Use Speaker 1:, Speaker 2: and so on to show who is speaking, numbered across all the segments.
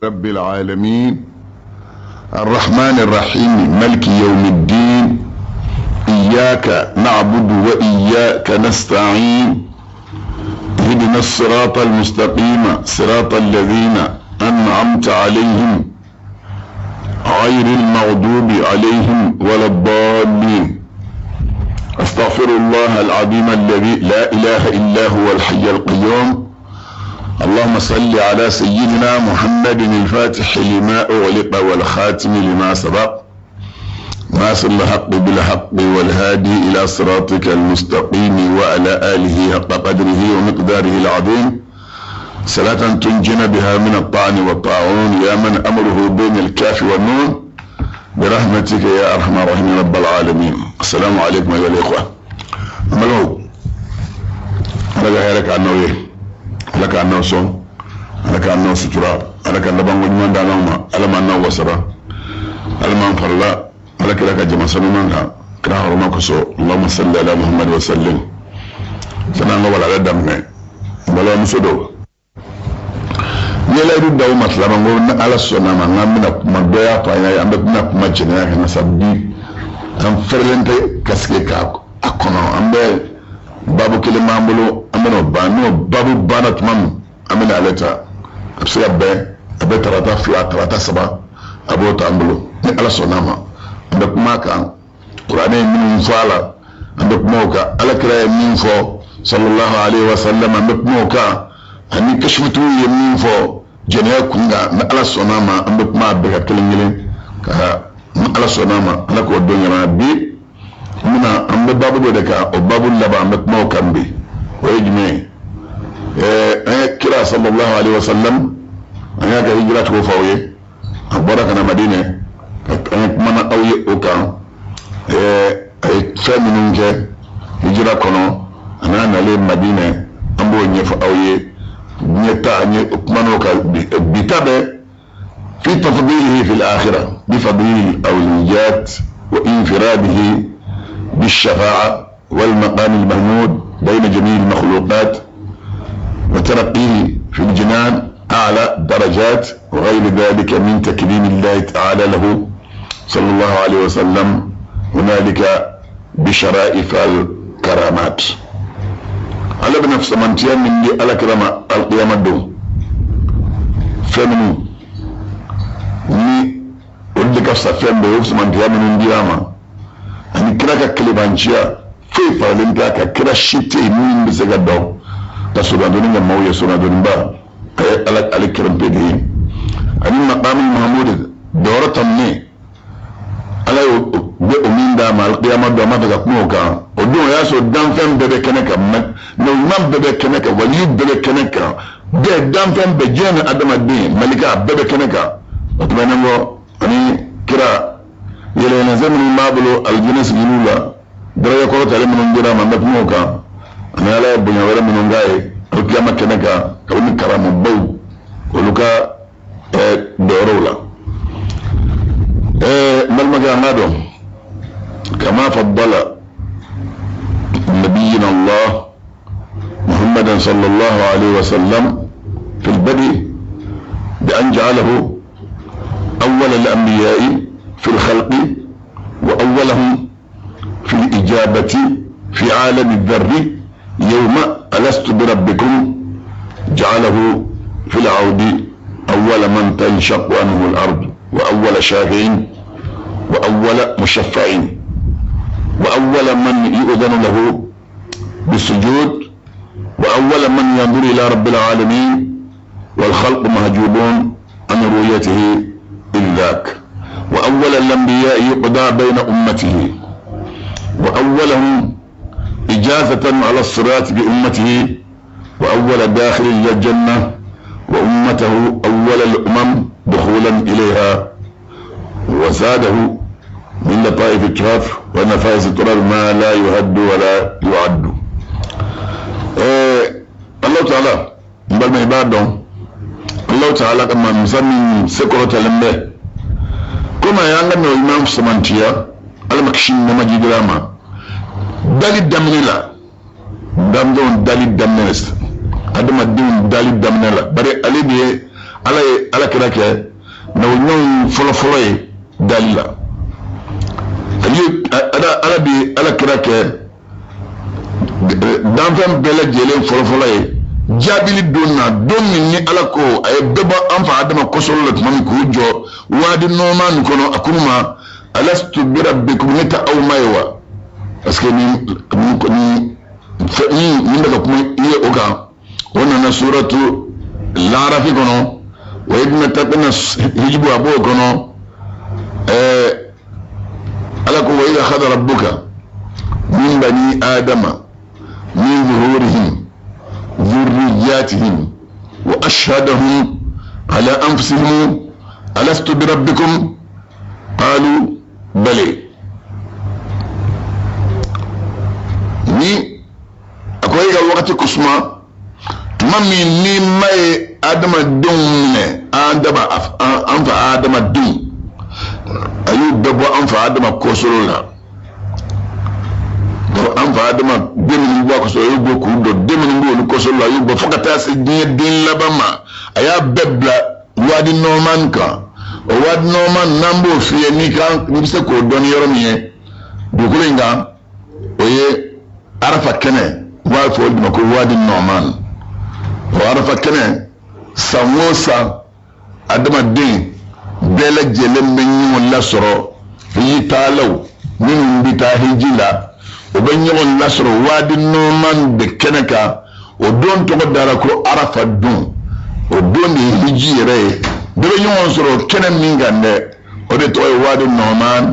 Speaker 1: رب العالمين الرحمن الرحيم ملك يوم الدين إياك نعبد وإياك نستعين اهدنا الصراط المستقيم صراط الذين أنعمت عليهم غير المغضوب عليهم ولا الضالين. أستغفر الله العظيم الذي لا إله إلا هو الحي القيوم. اللهم صل على سيدنا محمد الفاتح لما أغلق والخاتم لما سبق ناصر الحق بالحق والهادي إلى صراطك المستقيم وعلى آله حق قدره ومقداره العظيم صلاة تنجنا بها من الطعن والطاعون يا من أمره بين الكاف والنون برحمتك يا أرحم الراحمين رب العالمين. السلام عليكم أيها الإخوة. ملو لك عنه لك عنه صوم لك عنه سترة لك عنه بانغو جمان دانوما ألم عنه وسرا ألم أنفر الله لك جمع سنونا كنا حرما كسو. اللهم صل على محمد وسلم سنان غوال على دمنا بلا مسدو يلا يرد داو مطلبا نقول على السنة ما نمنا مدويا فايا أمبنا مجنيا كنا سبدي أم فرلنتي كسكيكا أكونا أمبي babu kilima ambulu ameno banu babu banat mam amena aleta absira be tarata fiya tarata saba abota ambulu ni ala sonama ande kuma kan qur'ani min fala ande kuma ka ala kira min fo sallallahu alaihi wasallam ande kuma ka ani kashmatu min fo jene kunga na ala sonama ande kuma be ka kilingile ka ala sonama ala ko donya bi muna ambe babu de ka o babu laba ambe mo kambi wajme kira sallallahu alaihi wasallam aya ka hijrat ko fawye baraka na madina mana awye o kan ay faminu ke hijra kono ana na le madina ambo nyef awye nyeta nye mano ka bitabe fi tafdilihi fi al-akhirah bi fadil al-awliyat wa infiradihi بالشفاعة والمقام المحمود بين جميع المخلوقات وترقيه في الجنان أعلى درجات وغير ذلك من تكريم الله تعالى له صلى الله عليه وسلم هنالك بشرائف الكرامات على بنفس منتيا من دي على كرامة القيامة دو فمنو ني ودك فسفين بيوفس منتيا من دي ani kira ka kilibanciya fai faralin ta ka kira shi te min bisa ga dawo ta suna donin ga mawuya suna donin ba a yi alikirin pedi ani makamin muhammadu da waratan ne ala yi be umin da ma alƙiyama da ma daga kuma ka o don ya so dan fen bebe kene ka na man bebe kene ka wali bebe kene ka de dan fen be jena adama de malika bebe kene ka o to banan go ani kira yele na zamani mabulo aljinas gilula dara ko tale mun dira man batmo ka ana la bunya wala mun ngaye alkiyama kenaka kawni karamu baw oluka dorola mal maga ngado kama faddala nabiyina allah muhammadan sallallahu alaihi wasallam في البدء بأن جعله أول الأنبياء في الخلق وأولهم في الإجابة في عالم الذر يوم ألست بربكم جعله في العود أول من تنشق عنه الأرض وأول شافع وأول مشفع وأول من يؤذن له بالسجود وأول من ينظر إلى رب العالمين والخلق مهجوبون عن رؤيته إذ ذاك وأول الأنبياء يقضى بين أمته وأولهم إجازة على الصراط بأمته وأول داخل إلى الجنة وأمته أول الأمم دخولا إليها وزاده من لطائف الكهف ونفائس التراب ما لا يهد ولا يعد. الله تعالى بل عباده الله تعالى كما مسمى سكرة لمبه كما يعلم الإمام سمانتيا على مكشين نمجي دراما دالي دمنيلا دام دون دالي دمنيلا adama din dali damnala bare alibi ala kira ke na wonyon folo ye dalila ala bi ala kira ke danfɛn bɛɛ lajɛlen fɔlɔfɔlɔ ye jaabili don na don min ni ala ko a ye bɛɛ bɔ an fa adama kɔsɔrɔ la tuma min k'u jɔ waadi nɔɔma nin kɔnɔ a ko ma alastu bi rabbikum ne tɛ aw ma ye wa parce que ni bɛ ka kuma i ye o kan o nana suratu laarafi kɔnɔ wa idina tabina hijibu a b'o kɔnɔ ala ko wa idha khadha rabbuka min bani adama من ظهورهم ذرياتهم وأشهدهم على أنفسهم ألست بربكم قالوا بلى ni akwai ga wakati kusma tumami ni mai adama dun ne an daba an fa adama dun ayu dabo an fa adama kosorola an fa adama demin bo ko so yugo ku do demin bo ni ko so la yugo fakata se din labama aya bebla wadi norman ka o wadi norman nambo fiye ni kan ni se ko don yoro mi du ko linga o ye arafa kene wa fo dum ko wadi norman o arafa kene samosa adama din bela jelen men yi wala soro yi talaw min bi ta hijila o bɛ ɲɔgɔn lasɔrɔ waadi nɔɔman de kɛnɛ kan o don tɔgɔ dara ko arafa don o don de ye hiji yɛrɛ ye bɛɛ bɛ ɲɔgɔn sɔrɔ kɛnɛ min kan dɛ o de tɔgɔ ye waadi nɔɔman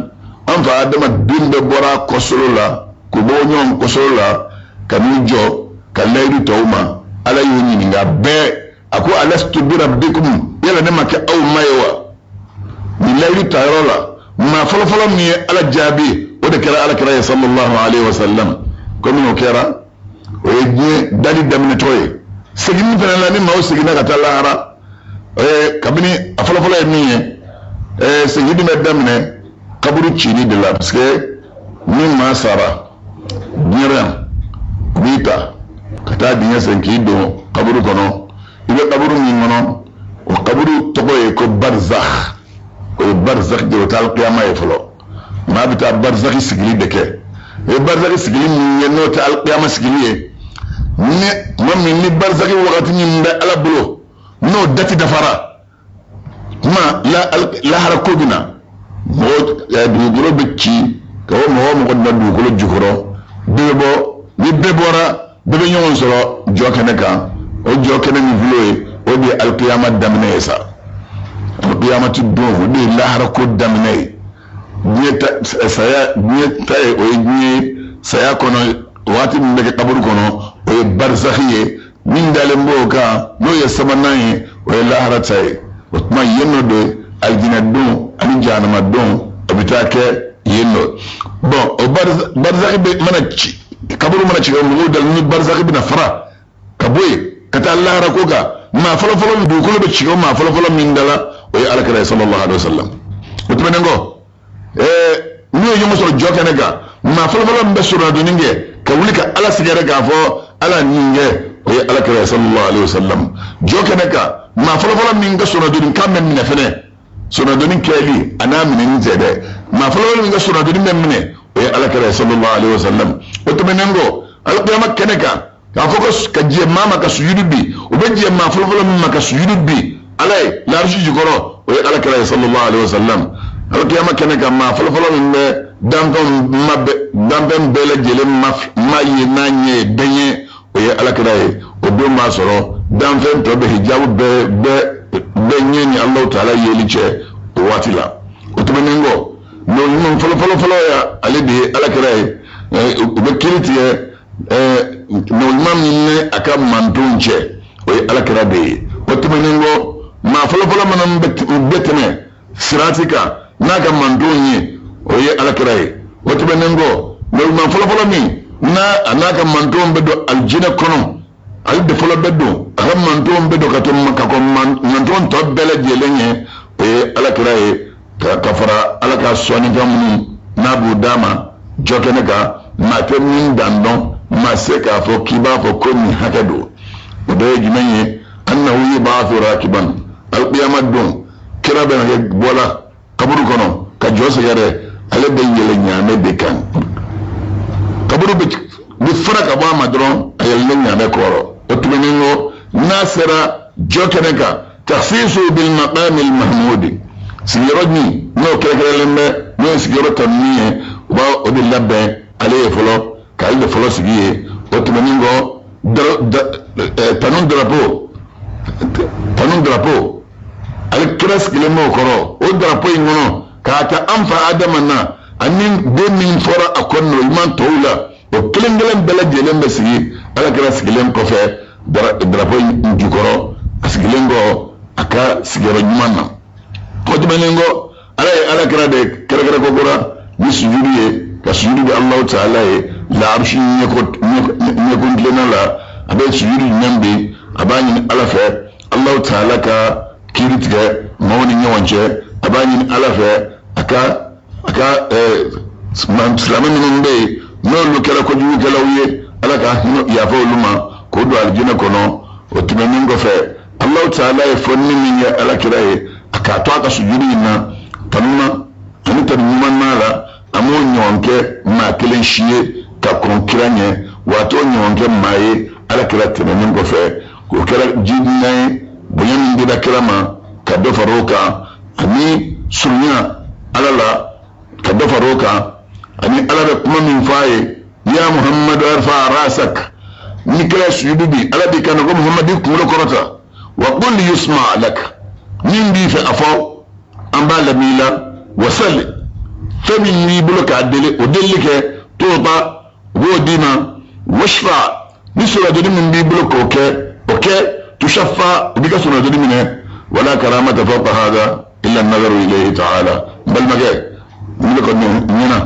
Speaker 1: an fa adamaden bɛɛ bɔra kɔsɔrɔ la k'u bɔ ɲɔgɔn kɔsɔrɔ la ka n'u jɔ ka layidu tɔw ma ala y'u ɲininka bɛɛ a ko alastu bi rabbikum yala ne ma kɛ aw ma ye wa nin layidu tayɔrɔ la maa fɔlɔfɔlɔ min ye ala jaabi o de kɛra ala kira ye sallallahu alaihi wa sallam komi o kɛra o ye diɲɛ dali daminɛtɔ ye seginni fana la ni maaw seginna ka taa lahara kabini a fɔlɔfɔlɔ ye min ye seginni bɛ daminɛ kaburu cili de la parce que ni maa sara diɲɛ yan u b'i ta ka taa dingɛ sen k'i don kaburu kɔnɔ i bɛ kaburu min kɔnɔ o kaburu tɔgɔ ye ko barzakh o ye barzakh de o tɛ alikiyama ye fɔlɔ maa bɛ taa barzakhi sigili de kɛ o ye barzakhi sigili min ye n'o tɛ alikiyama sigili ye ni barzakhi wagati min bɛ ala bolo n'o dati dafara lahara ko bɛ na dugukolo bɛ ci ka o mɔgɔ da dugukolo jukɔrɔ bɛɛ bɛ bɔ ni bɛɛ bɔra bɛɛ bɛ ɲɔgɔn sɔrɔ jɔ kɛnɛ kan o jɔ kɛnɛ min filɛ ye o de ye alikiyama daminɛ ye sa alikiyama ti don o de ye lahara ko daminɛ ye diɲɛ ta ye o ye diɲɛ saya kɔnɔ waati min bɛ kɛ kaburu kɔnɔ o ye barzakhi ye min dalen b'o kan n'o ye sabanan ye o ye lahara ta ye o tuma yen nɔ de alijinɛ don ani jahanama don o bɛ taa kɛ yen nɔ bɔn o barzakhi bɛ mana ci kaburu mana ci ka mɔgɔw dalen ni barzakhi bɛna fara ka bɔ yen ka taa lahara ko kan maa fɔlɔfɔlɔ dugukolo bɛ ci o maa fɔlɔfɔlɔ min dala o ye alakira ye sallallahu alaihi wa sallam o tɛmɛnen kɔ n'u ye ɲɔgɔn sɔrɔ jɔ kɛnɛ kan maa fɔlɔfɔlɔ min bɛ suradonni kɛ ka wuli ka ala sigɛrɛ k'a fɔ ala nin kɛ o ye alakira ye sallallahu alaihi wa sallam jɔ kɛnɛ kan maa fɔlɔfɔlɔ min ka suradonni kan bɛ minɛ fɛnɛ suradonni kɛli a n'a minɛni tɛ dɛ maa fɔlɔfɔlɔ min ka suradonni bɛ minɛ o ye alakira ye sallallahu alaihi wa sallam o tɛmɛnen kɔ alikiyama kɛnɛ kan k'a fɔ ka jɛ maa ma ka sujudu bi o bɛ jɛ maa fɔlɔfɔlɔ min ma ka sujudu bi ala ye larisi jukɔrɔ o ye alakira ye sallallahu alaihi wa sallam alikiyama kɛnɛ kan maa fɔlɔfɔlɔ min bɛ danfɛn bɛɛ lajɛlen ma ye n'a ɲɛ bɛɛ ye o ye alakira ye o don b'a sɔrɔ danfɛn tɔ bɛ hijabu bɛɛ ɲɛ ni alahu taala yeli cɛ o waati la o tɛmɛnen kɔ ɲuman fɔlɔfɔlɔ ya ale de ye alakira ye u bɛ kiri tigɛ ɲuman min ni a ka mantonw cɛ o ye alakira de ye o tɛmɛnen kɔ maa fɔlɔfɔlɔ minnu bɛ tɛmɛ sirati kan n'a ka mantonw ye o ye alakira ye o tɛmɛnen kɔ ɲuman fɔlɔfɔlɔ min n'a ka mantonw bɛ don alijinɛ kɔnɔ ale de fɔlɔ bɛ don a ka mantonw bɛ don ka kɔn mantonw tɔ bɛɛ lajɛlen ye o ye alakira ye ka fara ala ka sɔnni kan minnu n'a b'u d'a ma jɔ kɛnɛ kan maa tɛ min dan dɔn maa se k'a fɔ k'i b'a fɔ ko nin hakɛ don o dɔ ye jumɛn ye annahu yub'athu rakiban alqiyama don kira be na bola kaburu kono ka josa yare ale be yele nyame be kan kaburu bi faraka ba madron ayel nyame koro otumeningo nasira jokeneka takhsisu bil maqam al mahmud sigironi no kerelembe no sigiro tanniye ba odi labbe ale folo kalde folo sigiye otumeningo tanun drapeau al kras kilemo koro o drapeau ngono ka ta amfa adamana anin demin fora akonno iman tawla o kelengelen bela jelen be sigi ala kras kilen ko fe drapeau njukoro asigilengo aka sigero nyumana otumeningo ala kra de kere ko gora ni sujudiye ka sujudi Allah ta'ala la arshi nyekon dilena la abe sujudi nyambe abani ala fe Allah ta'ala ka kiritige mawni nyawanje abani ala fe aka man islamin numbe no lu kala ko juwi kala wiye ala ka hino ya fa luma ko do aljina kono o timeningo fe Allah ta'ala e fonni min ya ala kiraye aka to aka sujudi na tanuma ani tanuma mala amo nyonke ma kelen shiye ka konkranye wato nyonke maye ala kira timeningo fe ko kira jidnaye boyan ndida kirama ka do faroka ani sunya ala la ka do faroka ani ala da kuma min faye ya muhammadu arfa rasak ni kira suyudi ala bi kana ko muhammadu kuma korota wa qul yusma lak min bi fa afo ambala mila wasal famin ni buloka dele o delike toba godima washfa ni sura de min bi buloko oke تشفى بك سنة منه ولا كرامة فوق هذا إلا النظر إليه تعالى بل ما جاء نقول نينا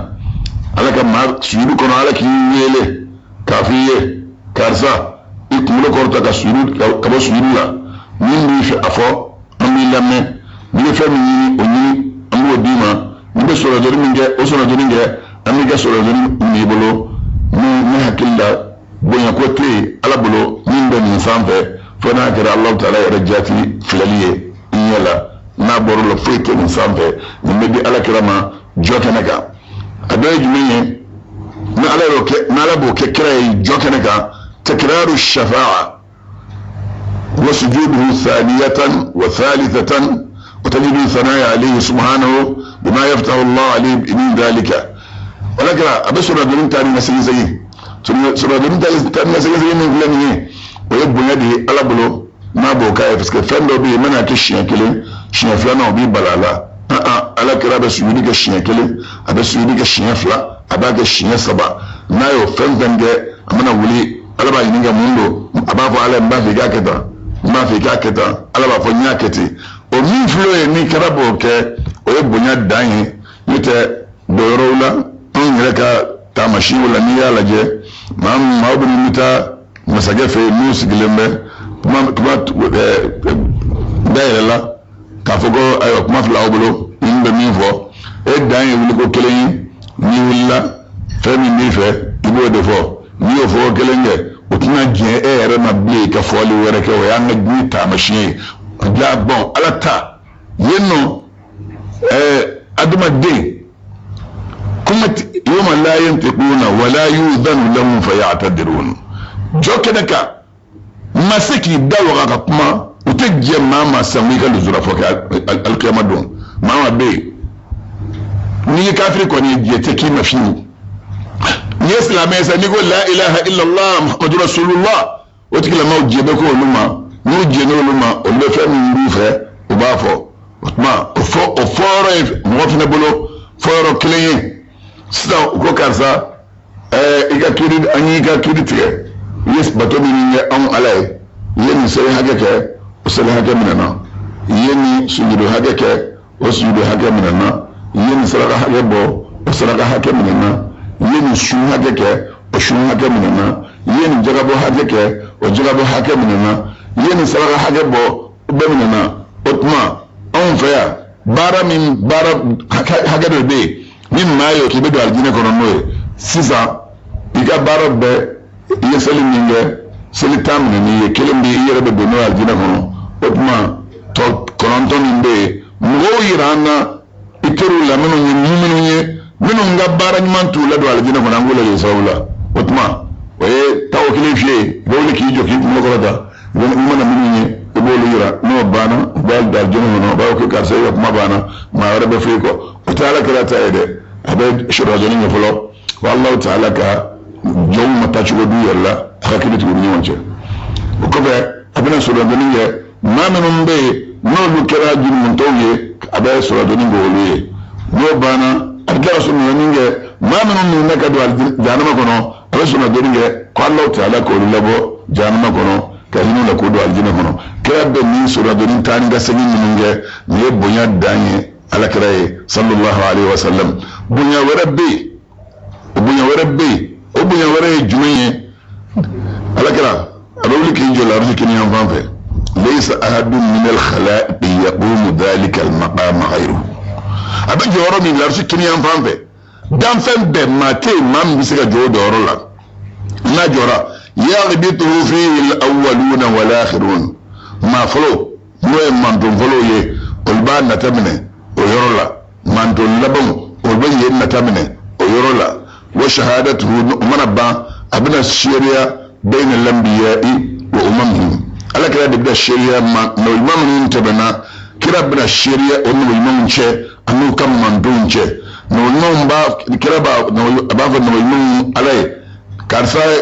Speaker 1: على كم سيرو كنا على كيله كافية كارسا يكمل كورتا كسيرو كبر سيرو لا مين بيش أفا أمي لمن مين فمي أمي أمو ديما مين سورة من جاء أسورة من جاء أمي كسورة من يبلو مين هكذا بني كوتي على بلو مين بني سامفه فنا كرا الله تعالى رجاتي فلاليه يلا ما بورو فيك من سامفه نمدي على كرما جوكنكا ادوي جميه ما على روك ما على بوك كراي جوكنكا تكرار الشفاعه وسجوده ثانيه وثالثه وتجد ثناء عليه سبحانه بما يفتح الله عليه من ذلك ولكن ابشر دون تاني نسي زي سورة دون تاني نسي زي من فلانيه ويبو يدي على بلو ما بو كاي فسك فندو بي منا كشيان كلي شيان فلانا وبي بلالا على كرا بسيودي كشيان كلي ابسيودي كشيان فلا ابا كشيان سبا نايو فندنجه امنا ولي على با ينجا موندو ابا فو على مبا في كاكتا ما في كاكتا على با فو نياكتي o mi flo ni kara bo ke o bunya dan yite dorola on reka tamashi wala ni ya laje mam mawbu ni mita masage fe mus gilembe kuma dairela ka fogo ayo kuma fla obulo imbe mi fo e dan e wuli ko kelen ni willa fe mi mi fe ibo de fo ni o fo kelenge o tuna je e ere na bli ka fo li were ke o ya na gni tamashi ja bon alata yenno aduma de kuma yoma la yantiquna wala yudhanu lahum fayatadirun jokenaka masaki dawa ka kuma uteje mama sami ka luzura foka alqiyama don mama be ni kafiri ko ni je teki mafini ni islam esa ni ko la ilaha illa allah muhammadur rasulullah o tikila mawje be ko luma no je no luma o le fe mi ndufe o ba fo ma o foro mo fina bolo foro clean sta ko karsa iga kiri anyi ga kiri tie yes bato mi ni an alai yeni sai hage ke o sai hage minana yeni sujudu hage ke o sujudu hage minana yeni saraka hage bo o saraka hage minana yeni shu hage ke o shu hage minana yeni jagabo hage ke o jagabo hage minana yeni saraka hage bo be minana otma on fa bara min bara hage do be min mayo ki be do aljine kono noye sisa iga bara be yesali minge seli tamne ni kelembe yere be do no aljine kono otma to kononto mbe mo yirana iteru la menu nye menu ngabara nymantu la do aljina ko nangula le sawla otma waye tawkile fiye dole ki joki mo ko da mana menu nye e bolu yira no bana dal dal jono no ba ko kar sey ma bana ma wara be fi ko taala kala taede abe shoro joni ne folo wallahu taala ka jom mata chugo du yalla hakili tu ni wonche ko be abena shoro joni ye ma menu be no lu kera jin mun tawye abe shoro joni ngoliye no bana adla so no ninge ma menu ne ka do janama kono abe shoro joni nge ko Allah taala ko labo janama kono kahinu la ko do aljina kono kebe ni shoro joni tani ga segi ninge ne bonya danye ala kiraye sallallahu alaihi wasallam bunya warabbi obunya wara jumaye ala kira adawli ki jola riziki ni amfanfe laysa ahadun min al khalaiq yaqumu dhalika al maqam ghayru abe joro mi la riziki ni amfanfe dan fen be mate mam bisiga jodo rola na jora yaghbitu fihi al awwaluna wal akhirun ma folo moy man don folo ye olba na tamine o yorola man don labon olba ye na tamine o yorola wa shahadatuhu manabba abna shari'a bayna al-anbiya'i wa umamihim ala kira da shari'a ma no imamun tabana kira bna shari'a onu imamun che anu kam mandun che no imam ba kira ba no abafa no imam alai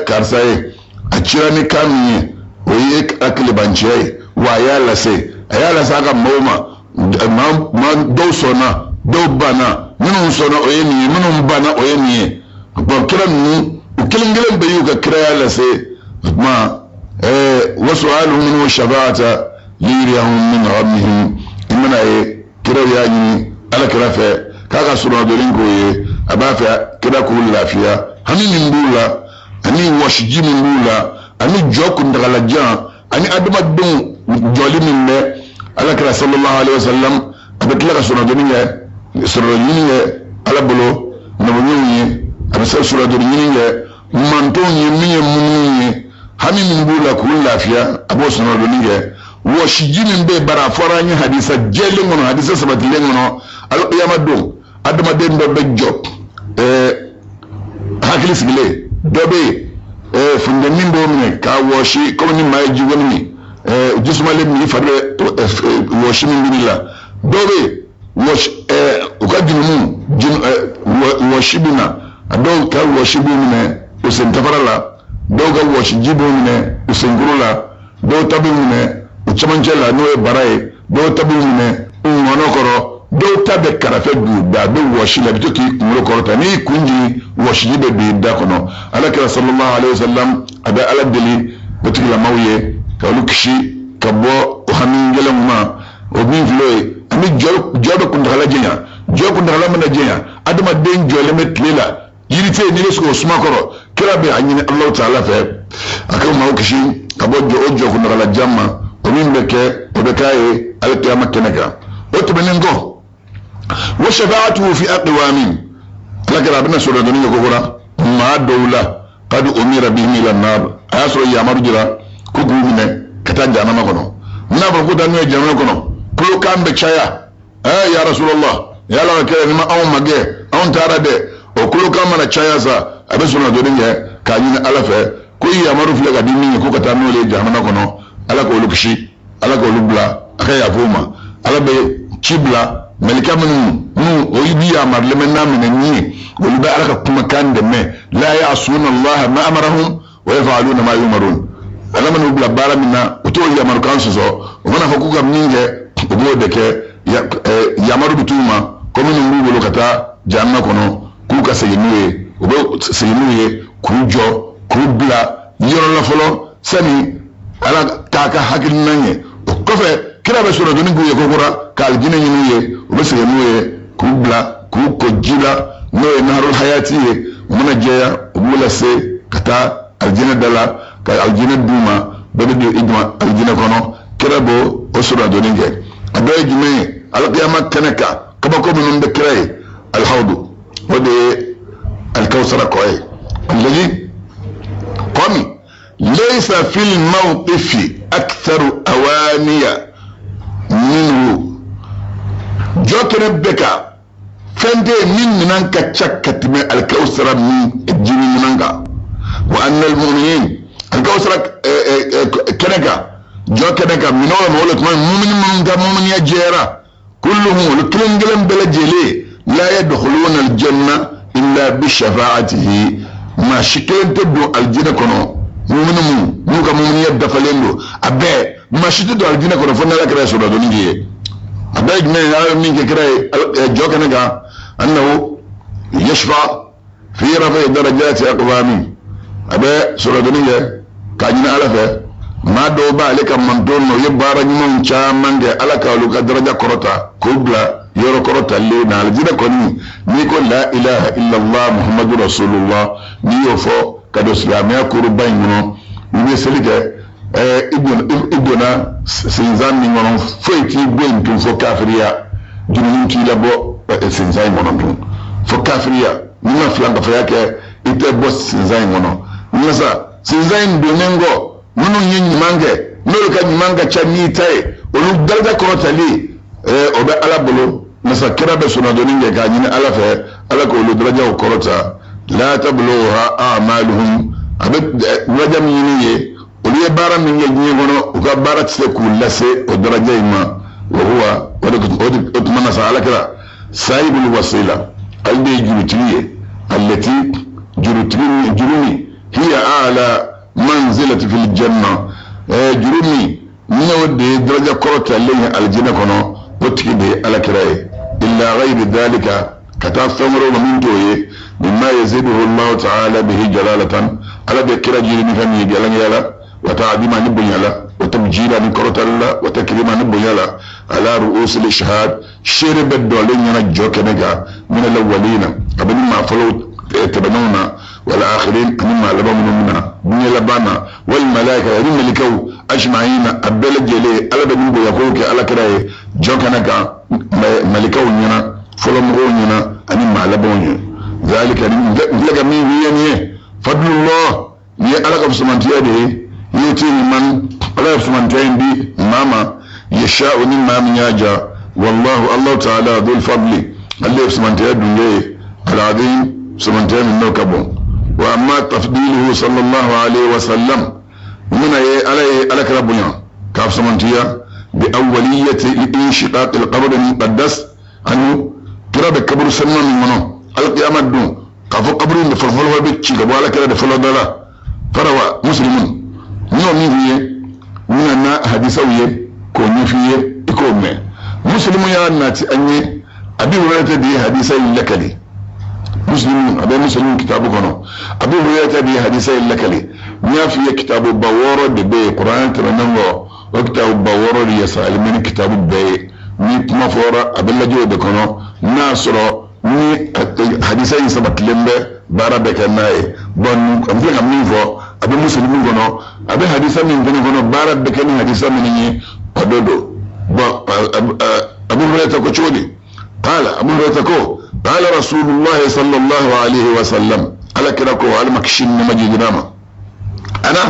Speaker 1: karsaye a kira ni kamiye oyi akli banche wa ya lase ayala saka moma ma do sona do bana minun sona oyeni minun bana oyeni ko kiran ni ukilingelen bayu ka kira lase ma وسؤالهم والشفاعة ليريهم من ربهم إننا كرا يعني على كرافة كاكا سورة دولينكو أبافة كرا كول لافيا هني نمبولا هني وشجي نمبولا هني جوك ندغلا جان هني أدما دون جولي من على كرا صلى الله عليه وسلم أبتلك سورة دولينكو سورة دولينكو على بلو نبنيوني أبسل سورة دولينكو مانتوني مية منوني hami min bula kun lafiya abo sono do ninge wo shijinin be bara forani hadisa jelle ngono hadisa sabati le ngono al qiyamah do adama den do be job hakili sigile do be funde min do mine ka wo shi ko ni may ji woni jusuma le mi fadre wo shi min billah do be wo ko dinu wo shi bina do ka wo shi bina usen tafarala doga washi jibo mine usengurula do tabi mine uchamanchela no e baraye do tabi mine monokoro do tabe karafe du da do washi la bitoki mulokoro tani kunji washi jibe bi da kono alaka sallallahu alaihi wasallam ada ala deli bitoki la mawye kalukshi kabo hamin gelamma o min floy ami jodo kundala jenya jodo kundala mana jenya adama den jole metlela yirite ni lesko sumakoro kira be anyine Allah ta'ala fe akam mawkishi kabojo ojo kuna la jamma o min beke o be kay al qiyamah kenaka o to benengo wa shafa'atuhu fi aqwamin lakira bina sura duniya ko gora ma dawla qad umira bihi ila nar asro ya marjira ko gumine kata janama kono na ba ko danu janama kono ko kambe chaya ya rasulullah ya la kire ni ma aw mage aw tarade o kulo kama na chaya sa abe suna do dinge ka yin ala fe ko ya maru fle ga dinni ko kata no le jahannama kono ala ko lukshi ala ko lubla aka ya fuma ala be kibla malika mun o yibi ya marle men na men ni o yiba ala ka kuma kan de me la ya'suna allah ma amarahum wa yaf'aluna ma yumarun ala man lubla bara minna o to ya maru kan so o mana fa ku gam ninge o bo de ke ya maru bituma ko mun ngu kata jahannama kono kuka seyinuye obo seyinuye kujo kubla yoro la folo sani ala taka hakil nanye o kofe kira be sura doni guye kokora kal jina yinuye obo seyinuye kubla kuko jila no narul hayati muna jeya obula se kata aljina dala ka aljina duma bebe de idma aljina kono kira bo o sura doni ge adoy jime al qiyamah kanaka kaba ko mun be kire al hawdu ودي الكوثر كوي الذي قومي ليس في الموقف أكثر أوانية منه جوكنا بكا فانتي من نانكا تشكت من الكوثر من الجيني منانكا وأن المؤمنين الكوثر كنكا جو كنكا من أول مولك مؤمن يجيرا كلهم لكلهم جلن بلجلي لا يدخلون الجنة إلا بشفاعته ما شكلن تبدو الجنة كنو مؤمن موكا مؤمن يبدا فلندو أبي ما شتدو الجنة كنو فنا لك رسول الله دونيجي أبي جميع منك كراي جو كنكا أنه يشفع في رفع درجات أقوام أبي سورة دونيجي كاجنا ألفه ما دوبا عليك ممتون يبارا نمون شامان دي على كالوكا درجة كروتا كوبلا يورو كروتا اللي نالجينا كوني نيكو لا إله إلا الله محمد رسول الله نيوفو كدو سلامي كوربين منو نيسلك إبنا سنزان منو فايتي بين تنفو كافريا جنين كيلا بو سنزان منو فو كافريا نما فلانك فياك إتبو سنزان منو نسا سنزان دومينغو nunu yin mange nulu ka manga chani tai olu daraja korotali obe ala bolo nasa kira be suna doninge ka nyine ala fe ala ko olu daraja korota la tabluha a'maluhum abe wajam yini ye olu ye bara min ye nyi gono uka bara tse ku lase o daraja ima wa huwa otmana sa ala kira saibul wasila albe jurutiye allati jurumi hiya ala منزلة في الجنة جرمي نودي درجة كرة اللي الجنة كنو وتكدي على كراي إلا غير ذلك كتاب ثمر ومن توي مما يزيده الله تعالى به جلالة على ذكر جرمي فمي جلن يلا وتعظيم نبو يلا وتبجيل نكرة الله وتكريم نبو يلا على رؤوس الإشهاد شرب الدولين ينجو كنجا من الأولين قبل ما فلوت تبنونا والآخرين مما لبوا منا بني لبانا والملائكة يرين ملكو أجمعين أبل جلي ألا بنبو يقولك ألا كراي جوكناكا ملكو ينا فلمرو ينا أنما لبوا ذلك لك مين وينيه فضل الله يا ألا كفسمانتيا دي يوتي من ألا كفسمانتيا دي ماما يشاء مما من ياجا والله الله تعالى ذو الفضل اللي كفسمانتيا دي العظيم سمانتيا من نوكبون وأما تفضيله صلى الله عليه وسلم من على كربنا كاف سمنتيا بأولية انشقاق القبر المقدس أنه ترى بكبر سنة من منه القيامة دون كافو قبر فالفلوه بيتشي كبو على كرة فلو دالا فروى مسلمون نيو ميهية من أن حديثوية كوني فيه إكومي مسلم يا ناتي أني أبي هريرة دي حديثي لكلي مسلمون أبي مسلمون كتابه كنو أبي هريرة دي حديثي لكلي ما في كتاب باورو بي قرآن ترنمو وكتاب باورو دي يسالمين كتاب بي ميت مفورة أبي لجو بكنو ناصرو ني حديثي سبت لمبه بارا بكناي بون أمفلك أمنين فو أبي مسلمون كنو أبي حديثة من كنو بارا بكني حديثة مني أدودو أبي هريرة كوشودي قال أبو هريرة قال رسول الله صلى الله عليه وسلم على كراكو على مكشين مجيد ناما أنا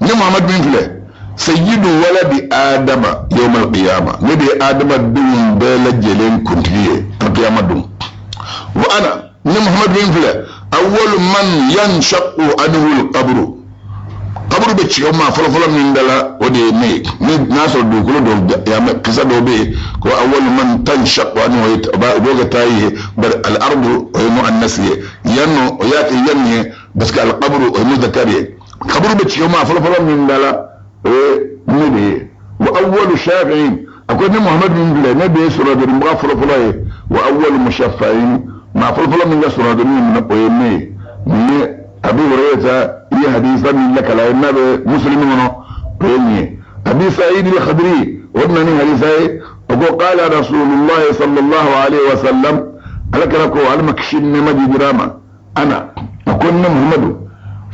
Speaker 1: محمد بن فلان سيد ولد آدم يوم القيامة نبي آدم دون بلا جلين كنت ليه القيامة دون وأنا محمد بن فلان أول من ينشق عنه القبر قبر بتشي وما فلفل من دلا ودي ميك ناس دوكلو دو يا كسا دو بي كو اول من تنشق عنه دوغا تايه بل الارض هي مؤنث ينو ياتي يني بس القبر هو مذكر قبر بتشي وما فلفل من دلا نبي واول شافعين اكون محمد بن نبي سوره المغفر فلاي واول مشفعين ما فلفل من سوره من أبي هريرة هي حديثا لك لا النبي مسلم منه قيلني أبي سعيد الخدري وابنني حديثي وقال رسول الله صلى الله عليه وسلم لك لكو على مكشن مدي دراما أنا أكون محمد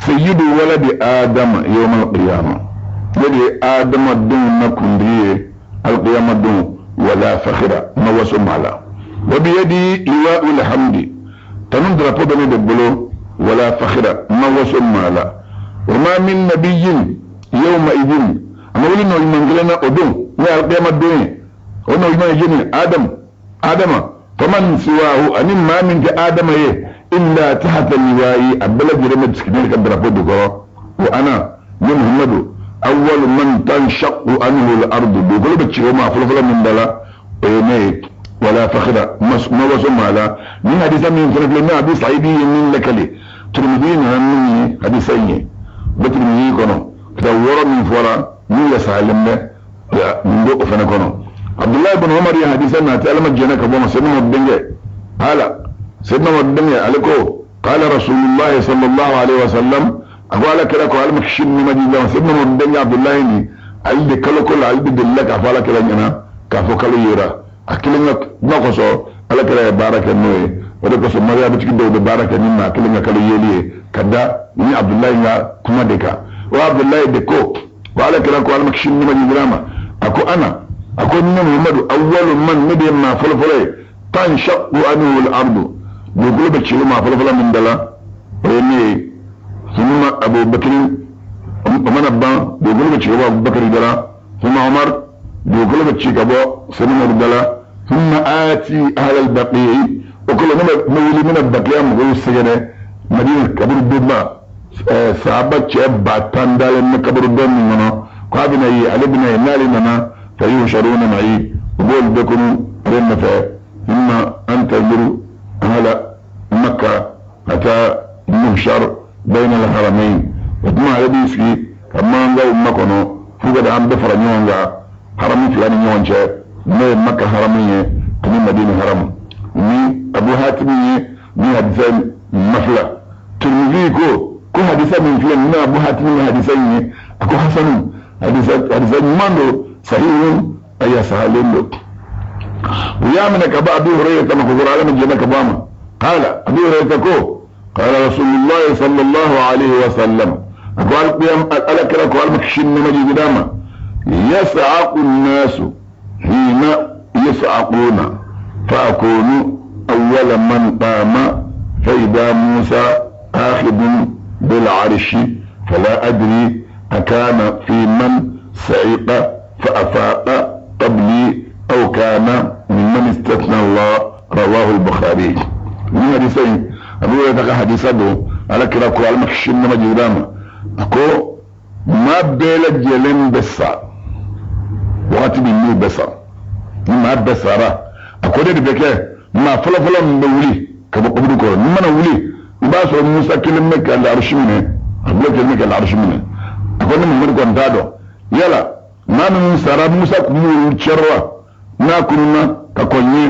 Speaker 1: سيد ولد آدم يوم القيامة يدي آدم دون كندريه القيامة دون ولا فخر موسم على وبيدي لواء الحمد تنندر بني دبلو ولا فخر ما وسم لا وما من نبي يومئذ أما ولنا المنجلنا أدون يا القيامة الدنيا ono ma yini adam faman siwahu anin ma min ka adam ye illa tahta liwayi abla jirama cikin ka drapo dugo wa ana min muhammadu awwal man tanshaqqu anhu al-ard dugo ba ciwo ma fulfula min dala ne wala fakhra ma wasma la min hadithan min fulfula abi sa'idi min lakali turmidin min hadithayni batirmi kono da woro min fora ni ya salimne ya ndo fana kono abdullah ibn umar ya hadisan na ta alama jana ka bo musulmi mabdinge hala sayyidina mabdinge aliko qala rasulullah sallallahu alaihi wasallam aqwala kala ko al muhshin ni madina sayyidina mabdinge abdullah ni alde kala ko alde dillaka afala kala nyana ka fo kala yura akilinga nako so ala kala baraka noy wada ko so mariya bi cikin do baraka ni ma akilinga kala yeliye kada ni abdullah nga kuma deka wa abdullah de ko wala kala ko al muhshin ni madina ako ana أكون محمد أول من ندي ما فلفل تنشق عنه الأرض يقول بتشيل ما فلفل من دلا ويني ثم أبو بكر ومن أبا يقول بتشيل أبو بكر دلا ثم عمر يقول بتشيل أبو سلمة دلا ثم آتي أهل البقيع وكل مولي من البقيع مقول السجنة مدينة كبر الدنيا صعبة شاب باتان دال من كبر الدنيا قابنا علبنا نالنا فيهشرون معي وقول بكم رمة ثم أن تنظروا على مكة حتى نهشر بين الحرمين وطمع لبيسكي كما نقول مكونو فوقد عم بفر نيونغا حرمي فلاني نيونجا مكة حرمية كمين مدينة حرم مي أبو هاتمية مي حديثان مفلة ترمذيكو كو حديثان من فلان من أبو هاتمية حديثان أكو حسن حديثان ماندو صحيح أي سهلين له ويامنك أبي هريرة كما خذر على من جنك باما قال أبي هريرة كو قال رسول الله صلى الله عليه وسلم قال قيام ألك لك والمكشن مجي قداما يسعق الناس حين يسعقون فأكون أول من قام فإذا موسى آخذ بالعرش فلا أدري أكان في من سعق فأفاق قبلي أو كان ممن استثنى الله رواه البخاري من حديثين أبو هريرة حديثه على كراكو على المكشن مجيراما أكو ما بيلا جلين بسا وقت بني بسا ما بسارة أكو دي بكي ما فلا فلا مولي كما قبلوا كورا مما نولي يباسوا موسى كلمك على العرش منه أبو كلمك على العرش منه أكو نمو كون تادو يلا ما سارا موسى كمول تشروا ما كنا ككوني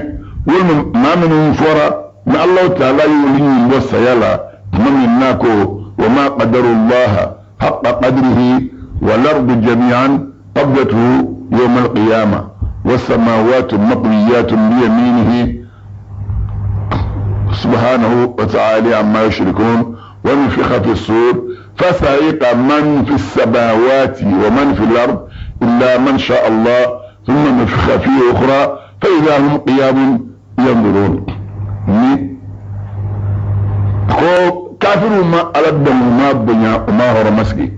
Speaker 1: وما من فورا ما الله تعالى يولي بس يلا من ناكو وما قدر الله حق قدره والارض جميعا قبضته يوم القيامة والسماوات مطويات بيمينه سبحانه وتعالى عما يشركون ونفخ في الصور فصعق من في السماوات ومن في الارض إلا من شاء الله ثم نفخ فيه أخرى فإذا هم قيام ينظرون أكو كافر ما ألدهم ما بنيا وما هو مسكي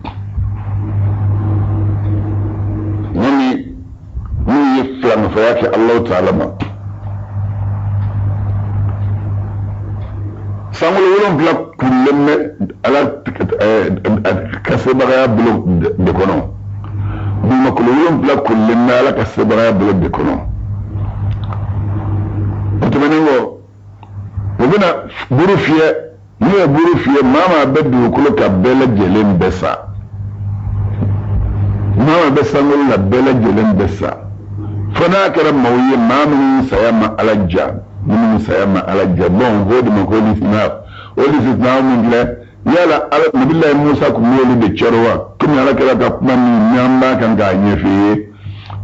Speaker 1: نمي يفلن فياك الله تعالى ما سامول ولون بلا كلمة على كسب غير بلو دكونو بما كلهم بلا كلنا لك السبراء بلد كنو وتمنينغو وبنا بروفيا ني بروفيا ماما بدو كلك بلد جلين بسا ماما بسا نقول بلد جلين بسا فناكر مويه ما من سيما على الجام من سيما على الجام بون غود من كل سناب ولي سناب من لا yala nabi Allah Musa ku mole da cerwa kuma yala kira ka kuma ni nyamba kan ga nyefe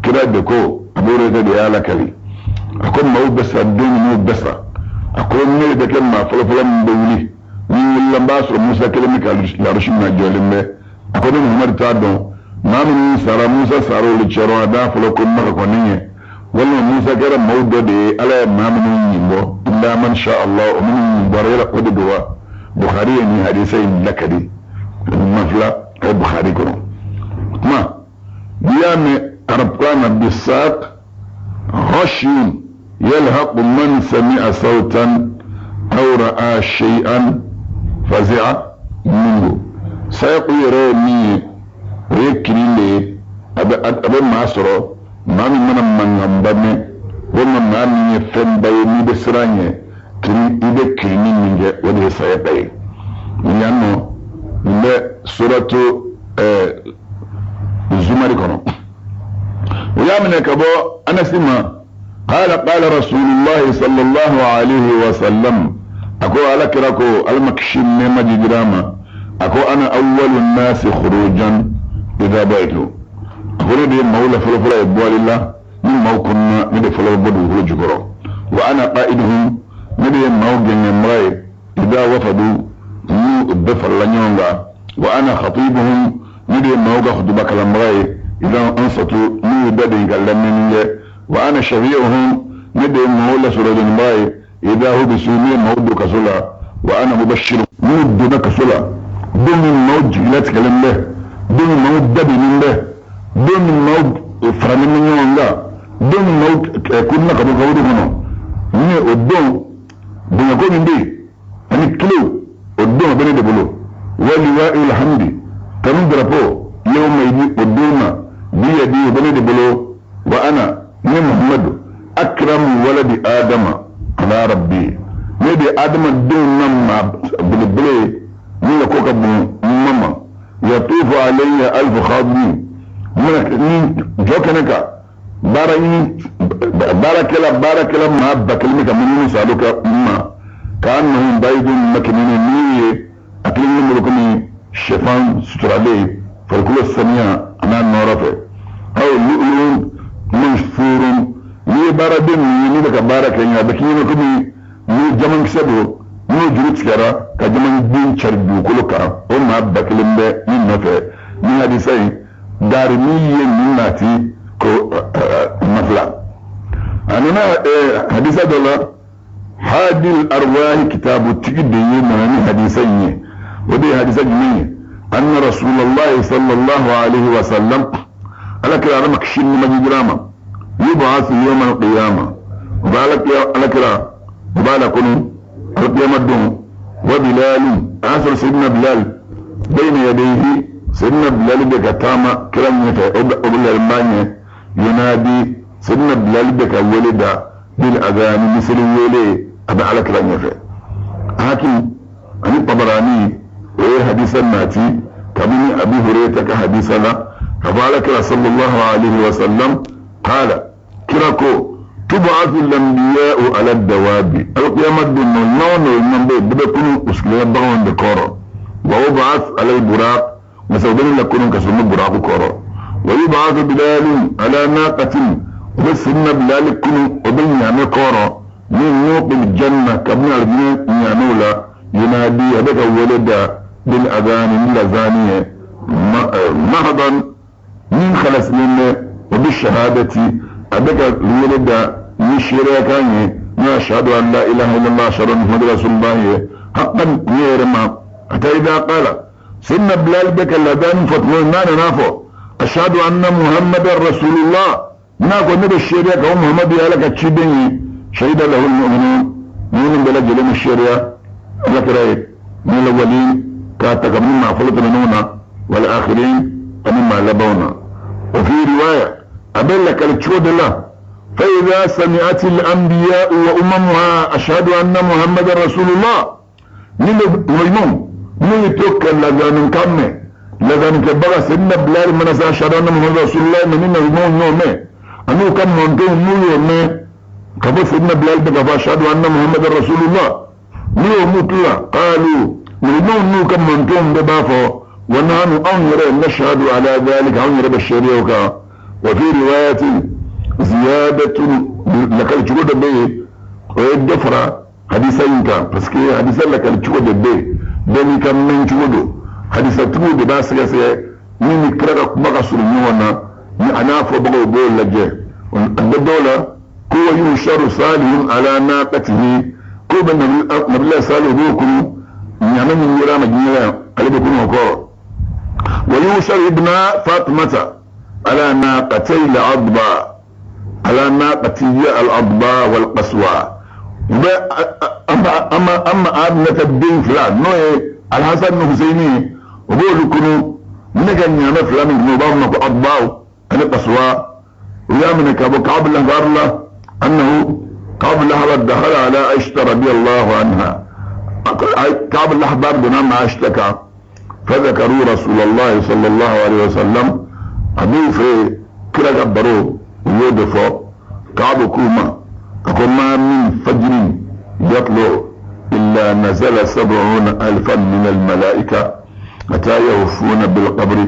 Speaker 1: kira da ko abore da yala kali akwai mawu basa don mu basa akwai ne da kan ma fulfulan da wuli ni lamba so Musa kalmi ka la rushin na jolimbe akwai ne Muhammad ta don mamun sara Musa saro li cerwa da fulakun maka koninye wannan Musa kira mawu da ala mamun yimbo illa man sha Allah min barira wadduwa بخاري يعني حديثين لكري المفلا أو بخاري كنو ما بيام أربقان بالساق غشي يلحق من سمع صوتا أو رأى شيئا فزع منه سيقول مي ويكري لي أبي ماسرو ما من غنبني ومن ما من يفهم بيني بسراني كري إذا كريني من جاء وليه سيقول لأنه سورة الزمر كنو ويامن كبو أنا سمع قال رسول الله صلى الله عليه وسلم أكو على كراكو المكشم نما جدراما أكو أنا أول الناس خروجا إذا بيتو أكو ندي مولى فلفلا يبوال الله من موكنا ندي فلفلا بدو خروج كرو وأنا قائدهم ندي موجن يمراي إذا وفدوا نو الدفر لنيونغا وأنا خطيبهم ندي موجا خطبك لمراي إذا أنصتوا نو بدي قلمني وأنا شفيعهم ندي مولى سورة المراي إذا هو بسوني موت كسلا وأنا مبشر موت كسلا دون الموت لا تكلم به دون الموت دبي من به دون الموت فرمي من يوم لا دون الموت كنا كبر هنا من الدون بنقول من دي أنا كلو الدون بني دبلو ولواء الحمد كم دربو يوم يجي الدون بيدي بني دبلو وأنا من محمد أكرم ولد آدم على ربي ندي آدم الدون نما بالبلي من كوكب ماما يطوف علي 1000 خادم من جوكنك بارك الله ما بكلمك من يسألك ما كأنهم بيض مكنين مية أكلين ملكني شفان سترالي فالكل السميع أمام نورفه أو لؤلؤ منشفور ni bara den ni daga bara kan ya baki ne kuma ni jaman kisado ni jurut kara ka jaman din charbu kuluka o ma bakilin be ni nafe ni hadisai dari ni yin ni nati ko mafla anana hadisa dola hadil arwah kitabu tigde yi mani hadisai ne wadi hadisa jini anna rasulullah sallallahu alaihi wasallam ala kira ramak shin majirama يبعث يوم القيامة وبالكم القيامة الدم وبلال عصر سيدنا بلال بين يديه سيدنا بلال بكتامة كلام يفعل أبو المانيا ينادي سيدنا بلال بك ولد بالأذان مثل ولي أبا على كلام يفعل حاكم عن الطبراني وهي حديث الناتي كمن أبي هريرة كحديثنا فقال صلى الله عليه وسلم قال كراكو تبعث الانبياء على الدواب القيامة دون نون والنبي بدكم اسكلي بغون بكورو ويبعث على البراق مسودين لكم كسم البراق كورو ويبعث بلال على ناقة وبسنا بلال كن وبين يعني كورو من نوق الجنة كابن الجنة يعنولا ينادي هذاك ولد بالاذان من الاذانية مهضا من خلص منه وبالشهادة أبقى الولد يشير كاني ما أشهد أن لا إله إلا الله أشهد أن محمد رسول الله حقا يرمى حتى إذا قال سن بلال بك الأذان فتنون ما نافو أشهد أن محمد رسول الله ناكو نبي الشريعة كهم محمد يالك تشيدني شهد له المؤمنون من بلا جلم الشريعة لك رأيك من الأولين كاتك من معفلة منونا والآخرين مما لبونا وفي رواية أبل لك التشود الله فإذا سمعت الأنبياء وأممها أشهد أن محمد رسول الله من الميمون من يتوكل لذان كامي لذان كبغى سيدنا بلال من أشهد أن محمد رسول الله من الميمون نومي أنه كان منتون نومي كبغى سيدنا بلال بقى أشهد أن محمد رسول الله نومت الله قالوا الميمون نو كان منتون ببافو ونحن أنظر نشهد على ذلك أنظر بالشريعة وفي رواية زيادة لك الجهود به ويدفر حديثين كان فسكي حديثا لك الجهود به بني كان من جهوده حديثة تقول باس يسي من يكرر بقى سلمونا أنا فبقى يقول لجه الدولة كو ينشر صالح على ناقته كو بن الله صالح بوكم يعمل من يرام جنيا قلب يكون وقار ويوشر ابن فاطمة على ناقتي العضبة على ناقته الأضباء والقسوة. أما أبنة الدين فلان نوي الحسن الحسيني وقولوا كنوا نجن يا فلان نضامنك أضباء أنا قسوة ويامنك أبو كعب الله قال له أنه قبل الله دخل على عائشة رضي الله عنها. كعب الأحبار بنام اشتكى فذكروا رسول الله صلى الله عليه وسلم أبو في كلا جبروه ويدفع كعب كوما أقول ما من فجر يطلع إلا نزل 70,000 من الملائكة متى يوفون بالقبر